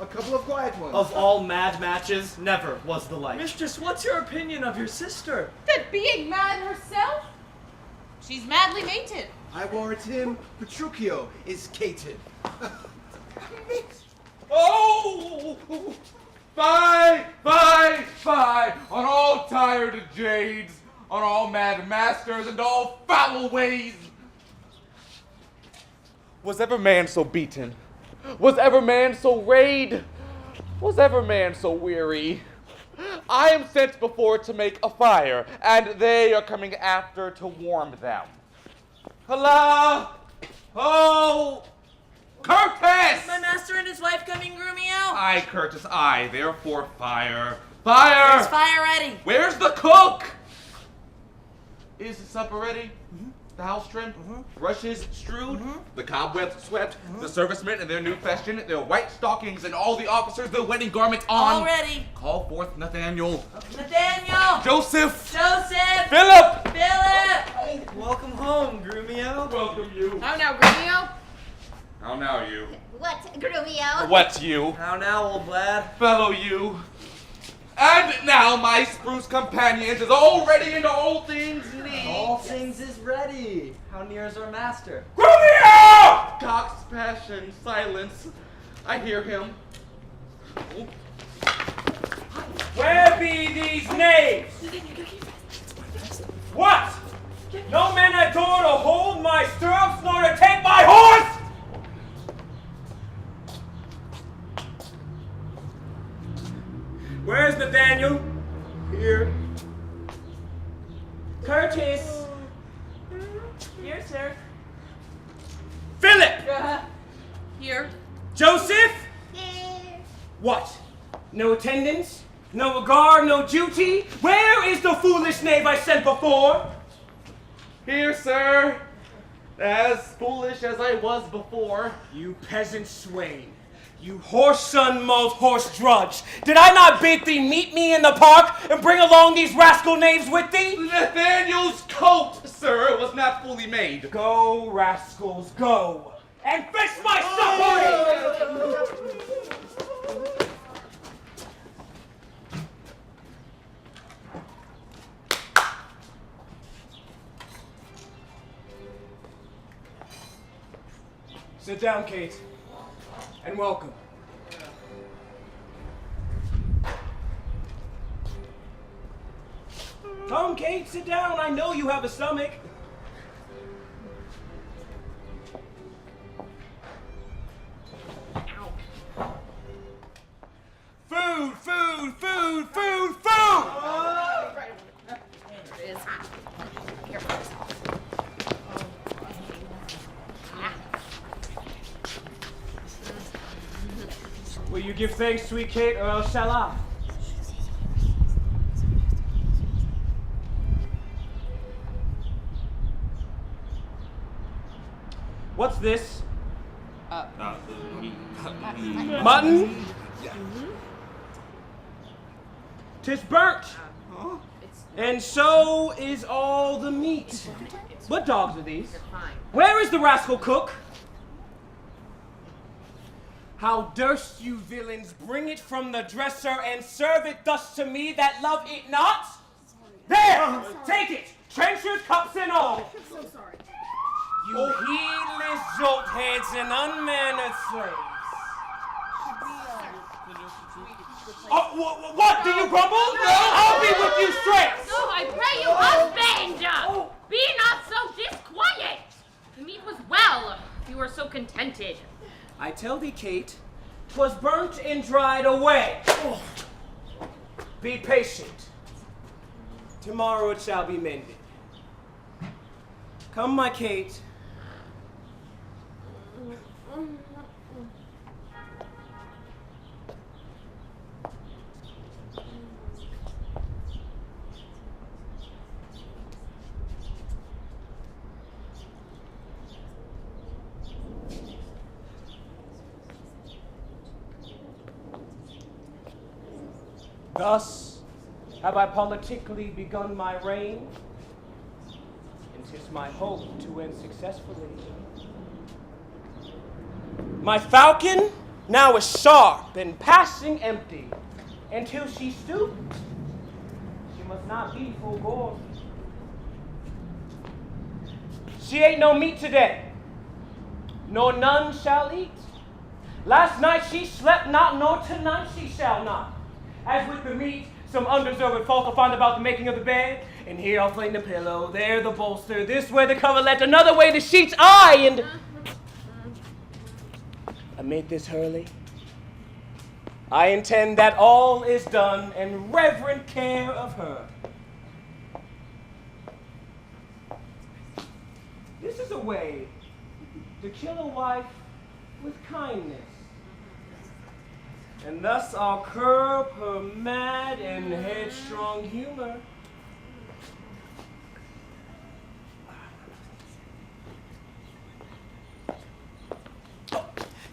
D: A couple of quiet ones.
B: Of all mad matches, never was the like.
A: Mistress, what's your opinion of your sister?
E: That being mad herself, she's madly mated.
D: I warrant him, Petruchio is cated.
C: Oh! Fie! On all tired jades, on all mad masters, and all foul ways! Was ever man so beaten? Was ever man so rayed? Was ever man so weary? I am sent before to make a fire, and they are coming after to warm them. Holla! Oh! Curtis!
A: My master and his wife coming, Grumio?
C: Aye, Curtis, aye. Therefore, fire. Fire!
A: There's fire ready.
C: Where's the cook? Is the supper ready? The house trimmed? Rushes strewed? The cobwebs swept? The servicemen in their new fashion, their white stockings, and all the officers their wedding garments on?
A: All ready.
C: Call forth Nathaniel.
A: Nathaniel!
C: Joseph!
A: Joseph!
C: Philip!
A: Philip! Welcome home, Grumio.
C: Welcome you.
E: How now, Grumio?
C: How now, you?
F: What, Grumio?
C: What, you?
A: How now, old lad?
C: Fellow you. And now my spruce companions is all ready into all things neat.
A: All things is ready. How near is our master?
C: Grumio! Cock's passion, silence. I hear him.
G: Where be these knaves? What? No men at door to hold my stirrups nor to take my horse? Where's Nathaniel? Here. Curtis.
A: Here, sir.
G: Philip.
E: Here.
G: Joseph.
F: Here.
G: What? No attendance? No regard? No duty? Where is the foolish knave I sent before?
C: Here, sir. As foolish as I was before.
G: You peasant swain. You horse-son mulled horse drudge. Did I not bid thee meet me in the park and bring along these rascal knaves with thee?
C: Nathaniel's coat, sir, was not fully made.
G: Go, rascals, go. And fetch my supper! Sit down, Kate, and welcome. Come, Kate, sit down. I know you have a stomach. Food, food, food, food, food!
E: There it is. Here.
G: Will you give thanks, sweet Kate, or else shall I? What's this? Mutton? Tis burnt. And so is all the meat. What dogs are these? Where is the rascal cook? How durst you villains bring it from the dresser and serve it thus to me that love it not? There! Take it! Trenchers, cups, and all!
E: I'm so sorry.
G: You heedless joltheads and unmannered slaves. What? Do you grumble? No! I'll be with you straight!
H: So I pray you, husband! Be not so disquiet! The meat was well, if you were so contented.
G: I tell thee, Kate, 'twas burnt and dried away. Be patient. Tomorrow it shall be mended. Come, my Kate. Thus have I politically begun my reign, and 'tis my hope to end successfully. My falcon now is sharp and passing empty. Until she stoop, she must not be full gorged. She ate no meat today, nor none shall eat. Last night she slept not, nor tonight she shall not. As with the meat, some undeserved folk will find about the making of the bed. And here I'll fling the pillow, there the bolster, this way the coverlet, another way the sheets, and amid this hurly, I intend that all is done in reverent care of her. This is a way to kill a wife with kindness. And thus I'll curb her mad and headstrong humor.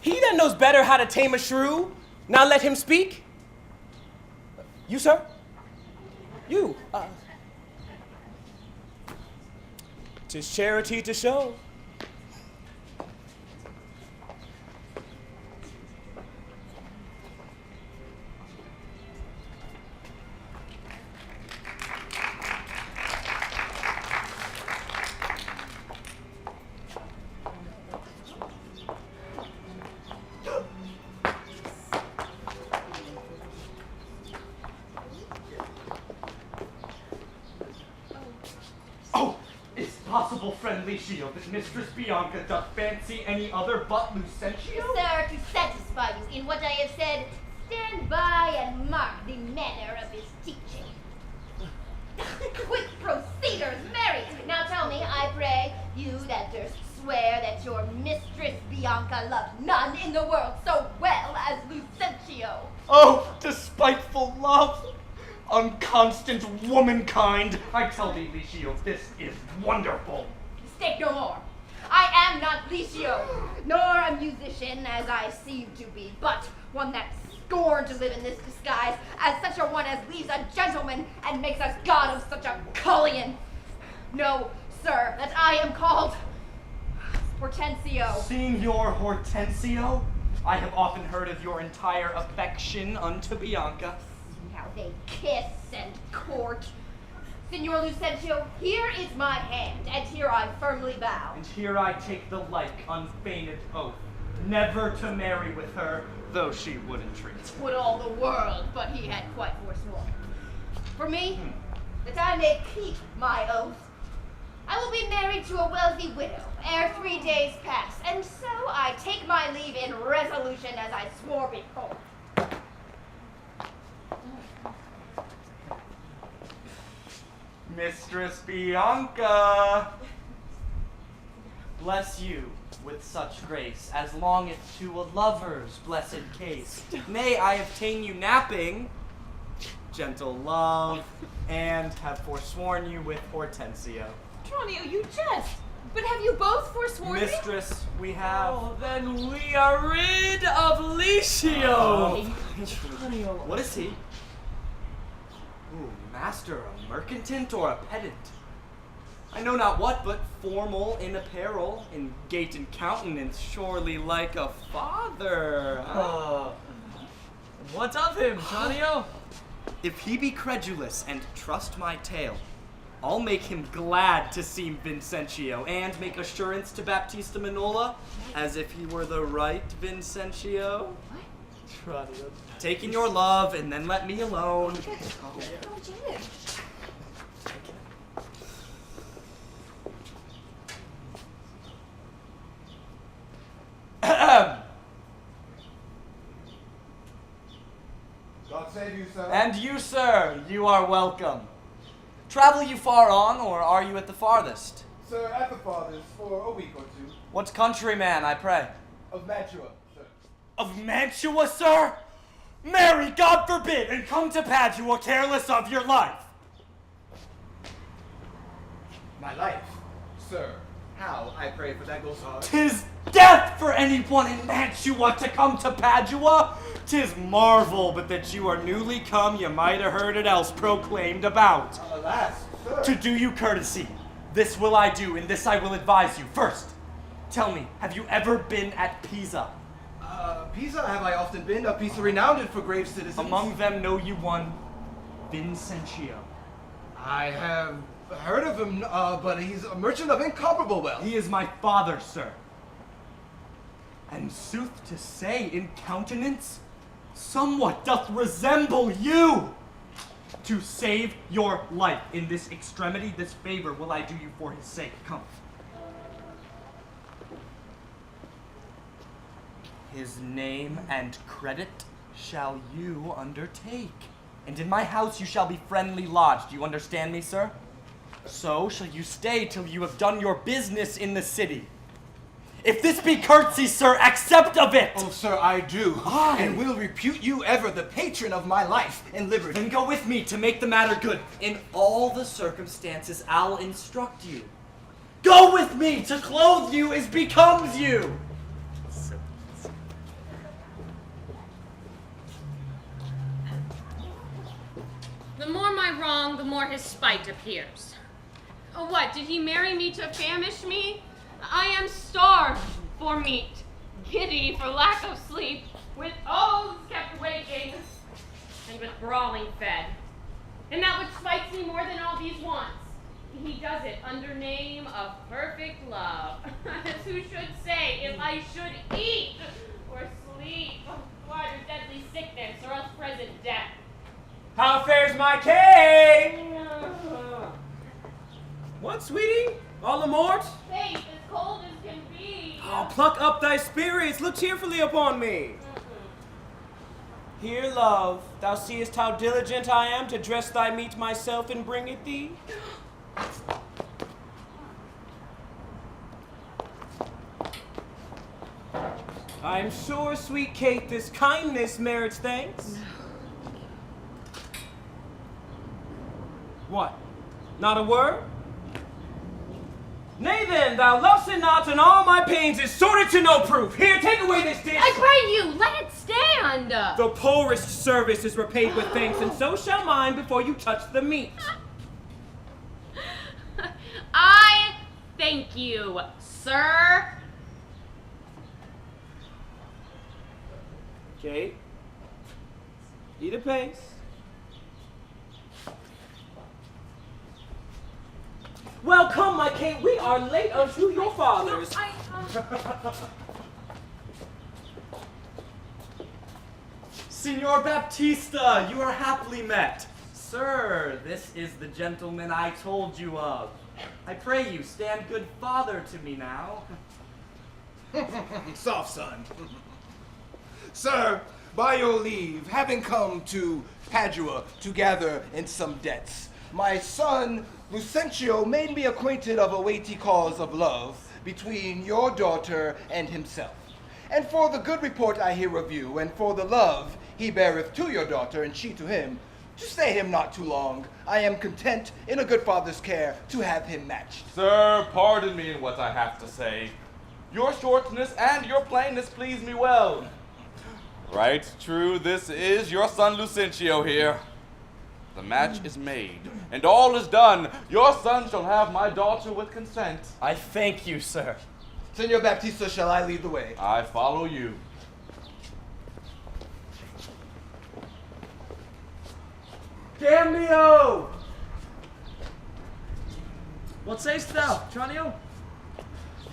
G: He that knows better how to tame a shrew, now let him speak. You, sir? You. 'Tis charity to show.
B: Possible friendly shield that Mistress Bianca doth fancy any other but Lucentio?
F: Sir, to satisfy you in what I have said, stand by and mark the manner of his teaching. Quick proceeders, marry! Now tell me, I pray, you that durst swear that your Mistress Bianca loved none in the world so well as Lucentio.
B: Oh, despiteful love! Unconstant womankind! I tell thee, Licio, this is wonderful.
F: Mistake no more. I am not Licio, nor a musician as I seem to be, but one that scorned to live in this disguise, as such a one as leaves a gentleman and makes us god of such a cullion. Know, sir, that I am called Hortensio.
B: Signor Hortensio, I have often heard of your entire affection unto Bianca.
F: How they kiss and court. Signor Lucentio, here is my hand, and here I firmly bow.
B: And here I take the like unfeigned oath, never to marry with her, though she would entreat.
F: Would all the world, but he had quite forsworn. For me, that I may keep my oath, I will be married to a wealthy widow ere 3 days pass, and so I take my leave in resolution as I swore before.
B: Mistress Bianca, bless you with such grace, as longeth to a lover's blessed case. May I obtain you napping, gentle love, and have forsworn you with Hortensio.
E: Tranio, you jest. But have you both forsworn me?
B: Mistress, we have...
A: Oh, then we are rid of Licio.
B: What is he? Ooh, master, a mercantant or a pedant? I know not what, but formal in apparel, in gait and countenance, surely like a father.
A: What of him, Tranio?
B: If he be credulous and trust my tale, I'll make him glad to see Vincentio, and make assurance to Baptista Minola, as if he were the right Vincentio.
A: Tranio.
B: Taking your love, and then let me alone.
E: Oh, Janet.
D: God save you, sir.
B: And you, sir, you are welcome. Travel you far on, or are you at the farthest?
D: Sir, at the farthest, for a week or two.
B: What countryman, I pray?
D: Of Mantua, sir.
B: Of Mantua, sir? Marry, God forbid, and come to Padua careless of your life.
D: My life, sir. How, I pray, for that goes hard.
B: 'Tis death for anyone in Mantua to come to Padua. 'Tis marvel, but that you are newly come, you might have heard it else proclaimed about.
D: Alas, sir.
B: To do you courtesy, this will I do, and this I will advise you. First, tell me, have you ever been at Pisa?
D: Pisa have I often been, a Pisa renowned for grave citizens.
B: Among them know you one, Vincentio.
D: I have heard of him, but he's a merchant of incomparable wealth.
B: He is my father, sir. And sooth to say, in countenance, somewhat doth resemble you. To save your life in this extremity, this favor will I do you for his sake. Come. His name and credit shall you undertake. And in my house you shall be friendly lodged. You understand me, sir? So shall you stay till you have done your business in the city. If this be courtesy, sir, accept of it.
D: Oh, sir, I do.
B: Aye.
D: And will repute you ever the patron of my life and liberty.
B: Then go with me to make the matter good. In all the circumstances, I'll instruct you. Go with me to clothe you as becomes you.
H: The more my wrong, the more his spite appears. Oh, what, did he marry me to famish me? I am starved for meat, giddy for lack of sleep, with oaths kept waking, and with brawling fed. And that which spites me more than all these wants, he does it under name of perfect love. As who should say, if I should eat or sleep, or either deadly sickness or else present death.
G: How fares my cake? What, sweetie? All the mort?
H: Faith as cold as can be.
G: Oh, pluck up thy spirits. Look cheerfully upon me. Here, love, thou seest how diligent I am to dress thy meat myself and bring it thee. I am sure, sweet Kate, this kindness merits thanks. What? Not a word? Nay then, thou lovest it not, and all my pains is sorted to no proof. Here, take away this dish.
H: I pray you, let it stand.
G: The poorest service is repaid with thanks, and so shall mine before you touch the meat.
H: I thank you, sir.
G: Kate, eat apace. Well, come, my Kate, we are late unto your fathers.
B: Signor Baptista, you are happily met. Sir, this is the gentleman I told you of. I pray you, stand good father to me now.
D: Soft son. Sir, by your leave, having come to Padua to gather in some debts, my son Lucentio made me acquainted of a weighty cause of love between your daughter and himself. And for the good report I hear of you, and for the love he beareth to your daughter, and she to him, to stay him not too long, I am content in a good father's care to have him matched.
C: Sir, pardon me in what I have to say. Your shortness and your plainness please me well. Right, true, this is your son Lucentio here. The match is made, and all is done. Your son shall have my daughter with consent.
B: I thank you, sir.
D: Senor Baptista, shall I lead the way?
C: I follow you.
A: Cambio! What sayst thou, Tranio?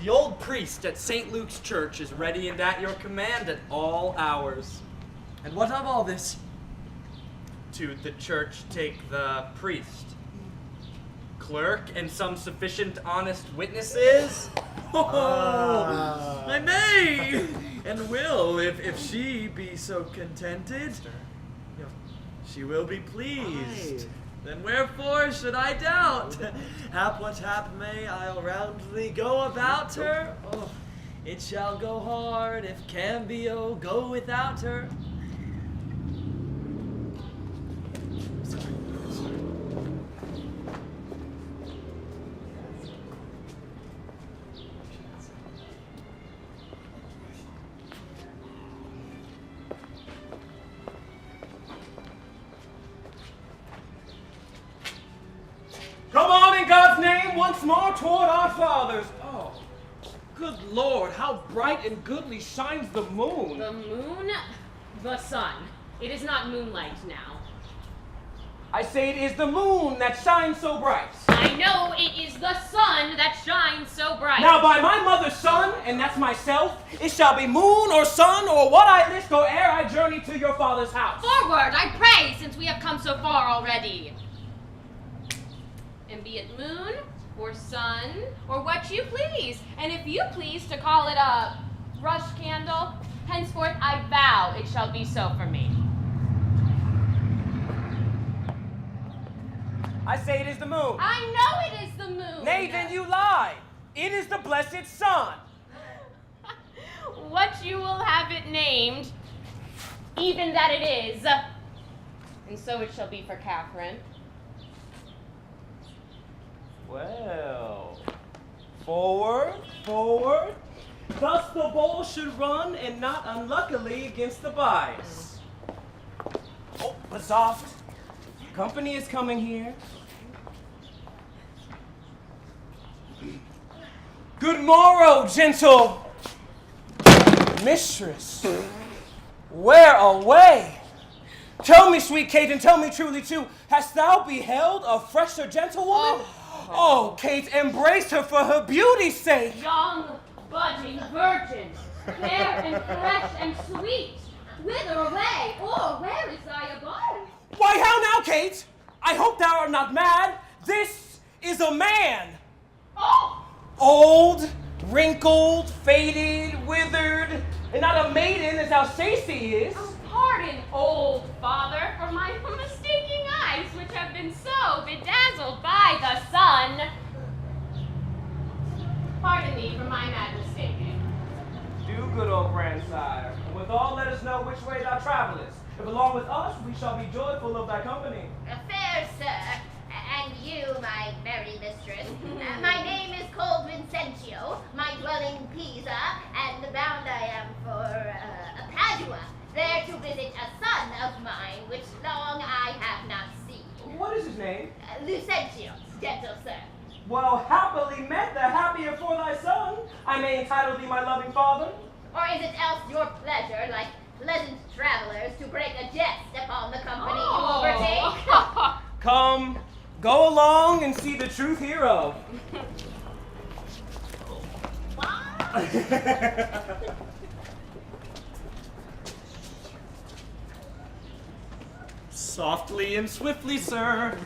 B: The old priest at St. Luke's Church is ready and at your command at all hours.
A: And what of all this?
B: To the church take the priest, clerk, and some sufficient honest witnesses.
A: I may and will if she be so contented. She will be pleased. Then wherefore should I doubt? Hap what hap may, I'll roundly go about her. Oh, it shall go hard if Cambio go without her.
G: Come on in God's name once more toward our fathers. Oh, good Lord, how bright and goodly shines the moon.
H: The moon, the sun. It is not moonlight now.
G: I say it is the moon that shines so bright.
H: I know it is the sun that shines so bright.
G: Now by my mother's son, and that's myself, it shall be moon or sun or what I list or ere I journey to your father's house.
H: Forward, I pray, since we have come so far already. And be it moon or sun or what you please. And if you please to call it a rush candle, henceforth I vow it shall be so for me.
G: I say it is the moon.
H: I know it is the moon.
G: Nay, then you lie. It is the blessed sun.
H: What you will have it named, even that it is. And so it shall be for Catherine.
G: Well, forward, forward. Thus the ball should run, and not unluckily against the bias. Oh, but soft. Company is coming here. Good morrow, gentle mistress. Where away? Tell me, sweet Kate, and tell me truly too, hast thou beheld a fresher gentlewoman? Oh, Kate, embrace her for her beauty's sake.
H: Young, budding virgin, fair and fresh and sweet, whither away, or where is thy abode?
G: Why, how now, Kate? I hope thou art not mad. This is a man.
H: Oh!
G: Old, wrinkled, faded, withered, and not a maiden as thou say'st he is.
H: Oh, pardon, old father, for my mistaking eyes, which have been so bedazzled by the sun. Pardon me for my mad mistaking.
G: Do good, old grandsire, and withal let us know which way thou travelest. If along with us, we shall be joyful of thy company.
F: Fair sir, and you, my merry mistress. My name is called Vincentio, my dwelling Pisa, and bound I am for Padua, there to visit a son of mine, which long I have not seen.
G: What is his name?
F: Lucentio, gentle sir.
G: Well, happily met, the happier for thy son. I may entitle thee my loving father.
F: Or is it else your pleasure, like pleasant travelers, to break a jest upon the company you overtake?
G: Come, go along and see the truth hereof.
B: Softly and swiftly, sir.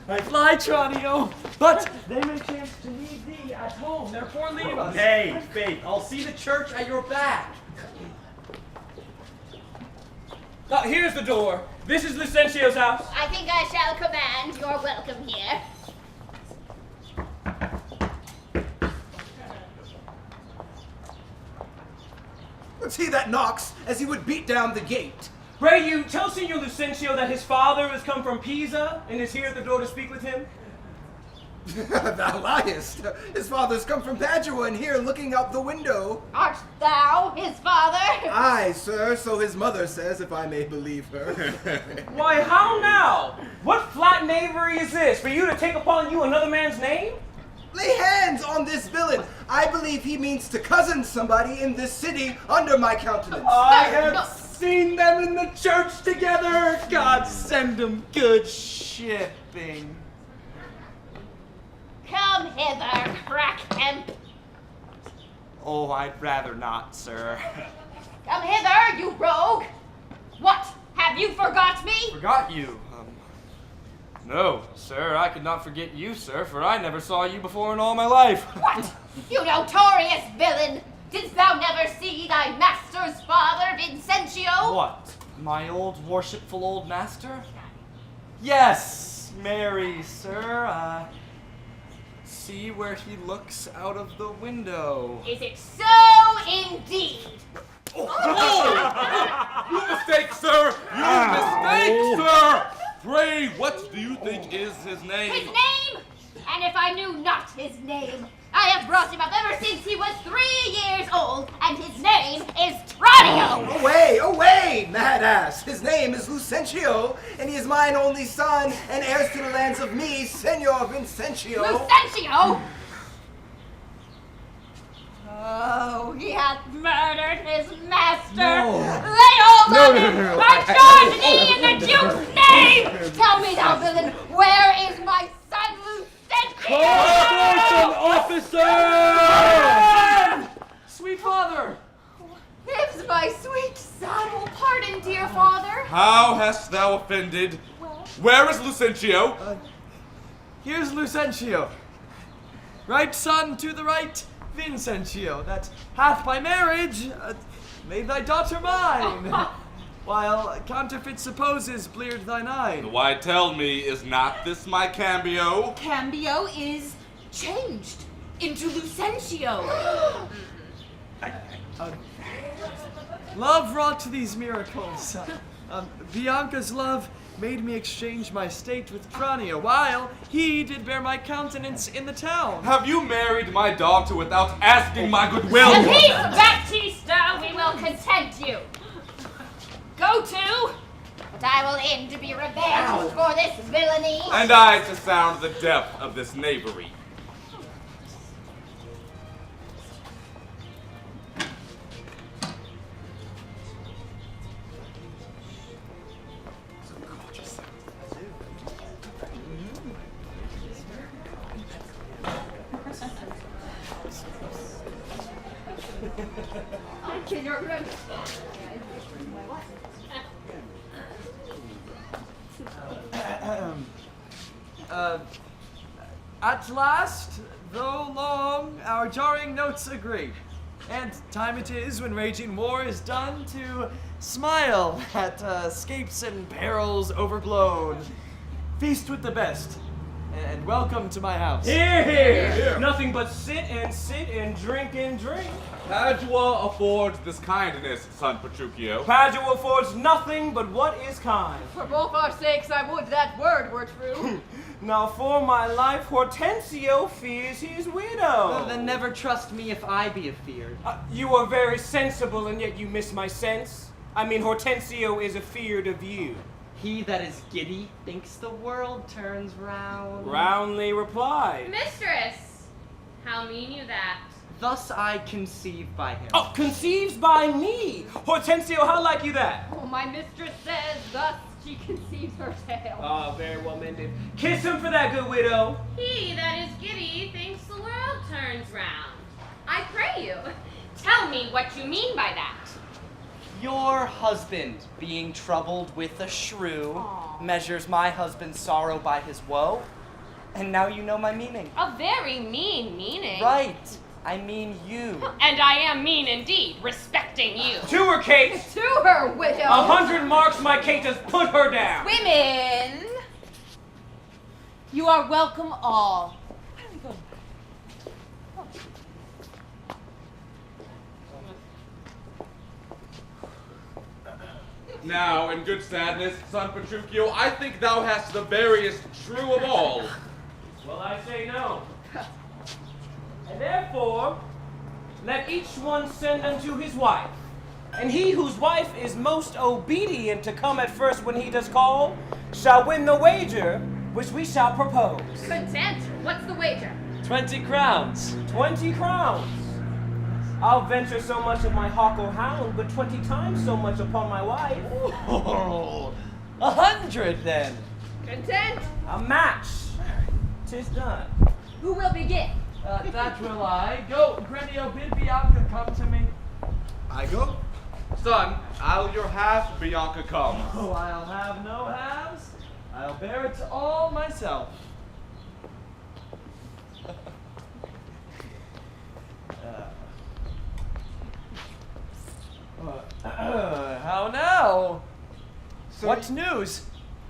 A: I fly, Tranio, but they may chance to need thee at home, therefore leave us.
B: Nay, Faith, I'll see the church at your back.
G: Here's the door. This is Lucentio's house.
F: I think I shall command your welcome here.
I: It's he that knocks, as he would beat down the gate.
G: Pray you, tell Signor Lucentio that his father has come from Pisa and is here at the door to speak with him.
I: Thou liest. His father's come from Padua and here looking out the window.
F: Art thou his father?
I: Aye, sir, so his mother says, if I may believe her.
G: Why, how now? What flat knavery is this, for you to take upon you another man's name?
I: Lay hands on this villain. I believe he means to cousin somebody in this city under my countenance.
B: I have seen them in the church together. God send them good shipping.
F: Come hither, crack hemp.
B: Oh, I'd rather not, sir.
F: Come hither, you rogue. What, have you forgot me?
B: Forgot you. No, sir, I could not forget you, sir, for I never saw you before in all my life.
F: What, you notorious villain? Didst thou never see thy master's father, Vincentio?
B: What, my old worshipful old master? Yes, Mary, sir, see where he looks out of the window.
F: Is it so indeed?
C: You mistake, sir! You mistake, sir! Pray, what do you think is his name?
F: His name? And if I knew not his name, I have brought him up ever since he was 3 years old, and his name is Tranio!
I: Away, mad ass! His name is Lucentio, and he is mine only son, and heirs to the lands of me, Senor Vincentio.
F: Lucentio? Oh, he hath murdered his master! Lay hold of him! I charge thee in the Duke's name! Tell me, thou villain, where is my son Lucentio?
A: Officer! Sweet father!
E: Lives my sweet son. Pardon, dear father.
C: How hast thou offended? Where is Lucentio?
A: Here's Lucentio. Right son to the right, Vincentio, that hath by marriage made thy daughter mine, while counterfeit supposes bleared thine eye.
C: Why, tell me, is not this my cambio?
E: Cambio is changed into Lucentio.
A: Love wrought these miracles. Bianca's love made me exchange my state with Tranio, while he did bear my countenance in the town.
C: Have you married my daughter without asking my goodwill?
F: And peace, Baptista, we will content you. Go to, but I will end to be revenged for this villainy.
C: And I to sound the depth of this knavery.
A: At last, though long, our jarring notes agree. And time it is, when raging war is done, to smile at escapes and perils overblown. Feast with the best, and welcome to my house.
G: Here. Nothing but sit and drink and drink.
C: Padua affords this kindness, son Petruchio.
G: Padua affords nothing but what is kind.
F: For both our sakes, I would that word were true.
G: Now for my life, Hortensio fears his widow.
B: Then never trust me if I be afeared.
G: You are very sensible, and yet you miss my sense. I mean, Hortensio is afeared of you.
B: He that is giddy thinks the world turns round.
G: Roundly replied.
H: Mistress, how mean you that?
B: Thus I conceive by him.
G: Oh, conceives by me! Hortensio, how like you that?
F: Oh, my mistress says thus she conceives her tale.
G: Ah, very well mended. Kiss him for that, good widow.
H: He that is giddy thinks the world turns round. I pray you, tell me what you mean by that.
B: Your husband, being troubled with a shrew,
H: Aw.
B: measures my husband's sorrow by his woe, and now you know my meaning.
H: A very mean meaning.
B: Right, I mean you.
H: And I am mean indeed, respecting you.
G: To her, Kate.
F: To her, widow.
G: 100 marks, my Kate has put her down.
F: Women, you are welcome all. Where are we going?
C: Now, in good sadness, son Petruchio, I think thou hast the veriest shrew of all.
G: Well, I say no. And therefore, let each one send unto his wife. And he whose wife is most obedient to come at first when he does call, shall win the wager which we shall propose.
F: Content. What's the wager?
A: 20 crowns.
G: 20 crowns. I'll venture so much of my hawk or hound, but 20 times so much upon my wife.
A: Oh, 100 then.
F: Content.
G: A match. 'Tis done.
F: Who will begin?
A: That will I. Go, Gremio, bid Bianca come to me.
D: I go?
C: Son, I'll your half, Bianca, come.
A: Oh, I'll have no halves. I'll bear it all myself. How now?
D: So
A: What news?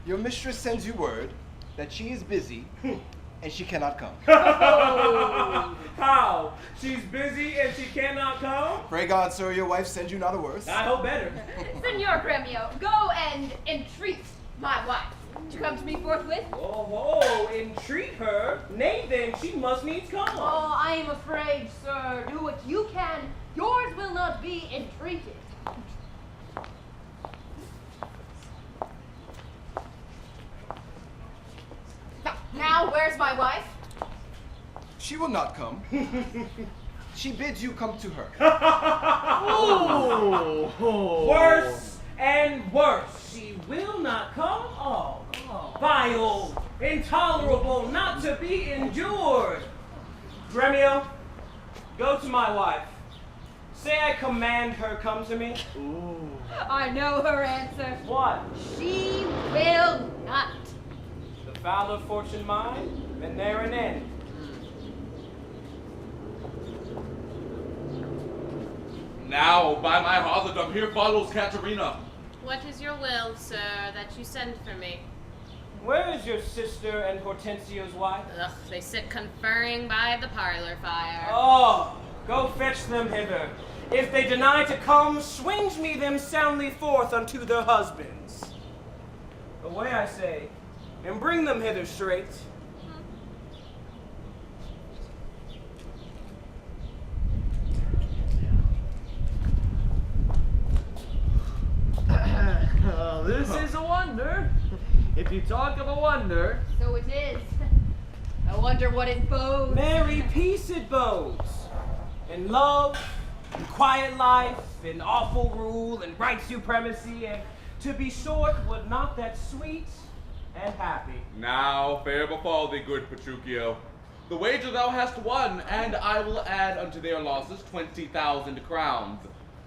D: Your mistress sends you word that she is busy and she cannot come.
G: How? She's busy and she cannot come?
D: Pray God, sir, your wife sends you not a worse.
G: I hope better.
F: Senor Gremio, go and entreat my wife to come to me forthwith.
G: Oh, entreat her? Nay then, she must needs come.
F: Oh, I am afraid, sir. Do what you can. Yours will not be entreated. Now, where's my wife?
D: She will not come. She bids you come to her.
G: Worse and worse. She will not come. Oh, vile, intolerable, not to be endured. Gremio, go to my wife. Say I command her come to me.
F: I know her answer.
G: What?
F: She will not.
G: The foul of fortune mine, and there an end.
C: Now, by my fathership, here follows Katerina.
H: What is your will, sir, that you send for me?
G: Where is your sister and Hortensio's wife?
H: Ugh, they sit conferring by the parlor fire.
G: Oh, go fetch them hither. If they deny to come, swinge me them soundly forth unto their husbands. Away, I say, and bring them hither straight.
A: Oh, this is a wonder. If you talk of a wonder,
F: So it is. I wonder what it bodes.
G: Merry peace it bodes, and love, and quiet life, and awful rule, and right supremacy, and to be short, would not that sweet and happy.
C: Now, fair befall thee, good Petruchio. The wager thou hast won, and I will add unto their losses 20,000 crowns.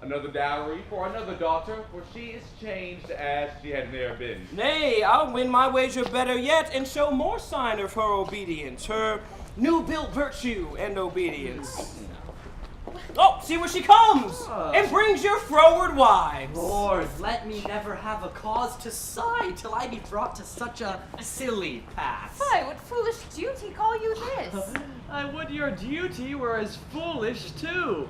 C: Another dowry for another daughter, for she is changed as she had ne'er been.
G: Nay, I'll win my wager better yet, and show more sign of her obedience, her new-built virtue and obedience. Oh, see where she comes!
A: Oh.
G: And brings your froward wives.
B: Lord, let me never have a cause to sigh till I be brought to such a silly pass.
F: Why, what foolish duty call you this?
A: I would your duty were as foolish too.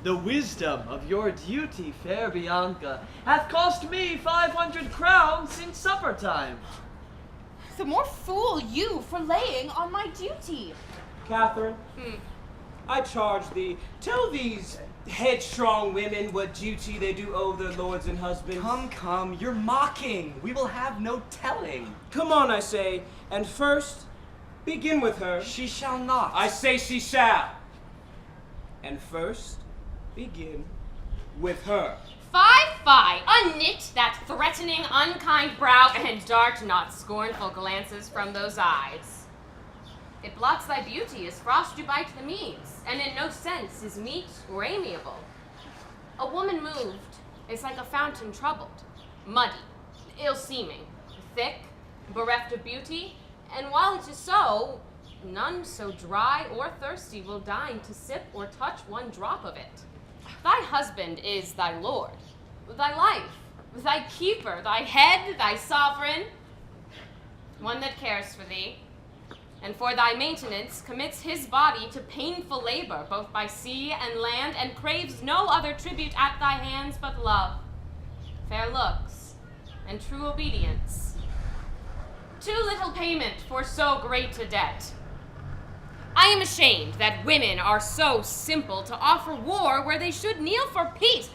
A: The wisdom of your duty, fair Bianca, hath cost me 500 crowns since supper time.
F: The more fool you for laying on my duty.
G: Catherine, I charge thee, tell these headstrong women what duty they do owe their lords and husbands.
B: Come, you're mocking. We will have no telling.
G: Come on, I say, and first, begin with her.
B: She shall not.
G: I say she shall. And first, begin with her.
H: Fie, unknit that threatening, unkind brow, and dart not scornful glances from those eyes. It blots thy beauty as frost do bite the meads, and in no sense is meet or amiable. A woman moved is like a fountain troubled, muddy, ill-seeming, thick, bereft of beauty, and while it is so, none so dry or thirsty will deign to sip or touch one drop of it. Thy husband is thy lord, thy life, thy keeper, thy head, thy sovereign, one that cares for thee, and for thy maintenance commits his body to painful labor, both by sea and land, and craves no other tribute at thy hands but love, fair looks, and true obedience. Too little payment for so great a debt. I am ashamed that women are so simple to offer war where they should kneel for peace.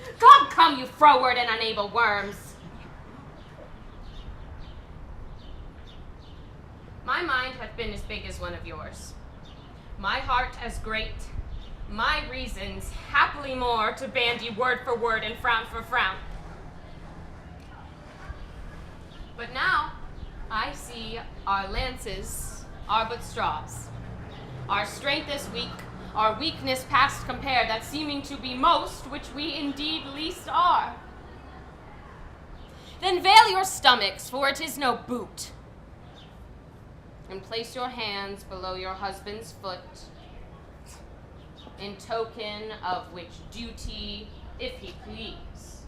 H: Come, you froward and unable worms. My mind hath been as big as one of yours, my heart as great, my reasons happily more to bandy word for word and frown for frown. But now I see our lances are but straws, our strength is weak, our weakness past compare, that seeming to be most, which we indeed least are. Then veil your stomachs, for it is no boot, and place your hands below your husband's foot, in token of which duty, if he please.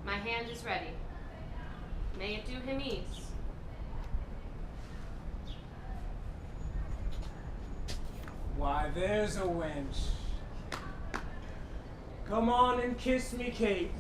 H: My hand is ready. May it do him ease.
G: Why, there's a wench. Come on and kiss me, Kate.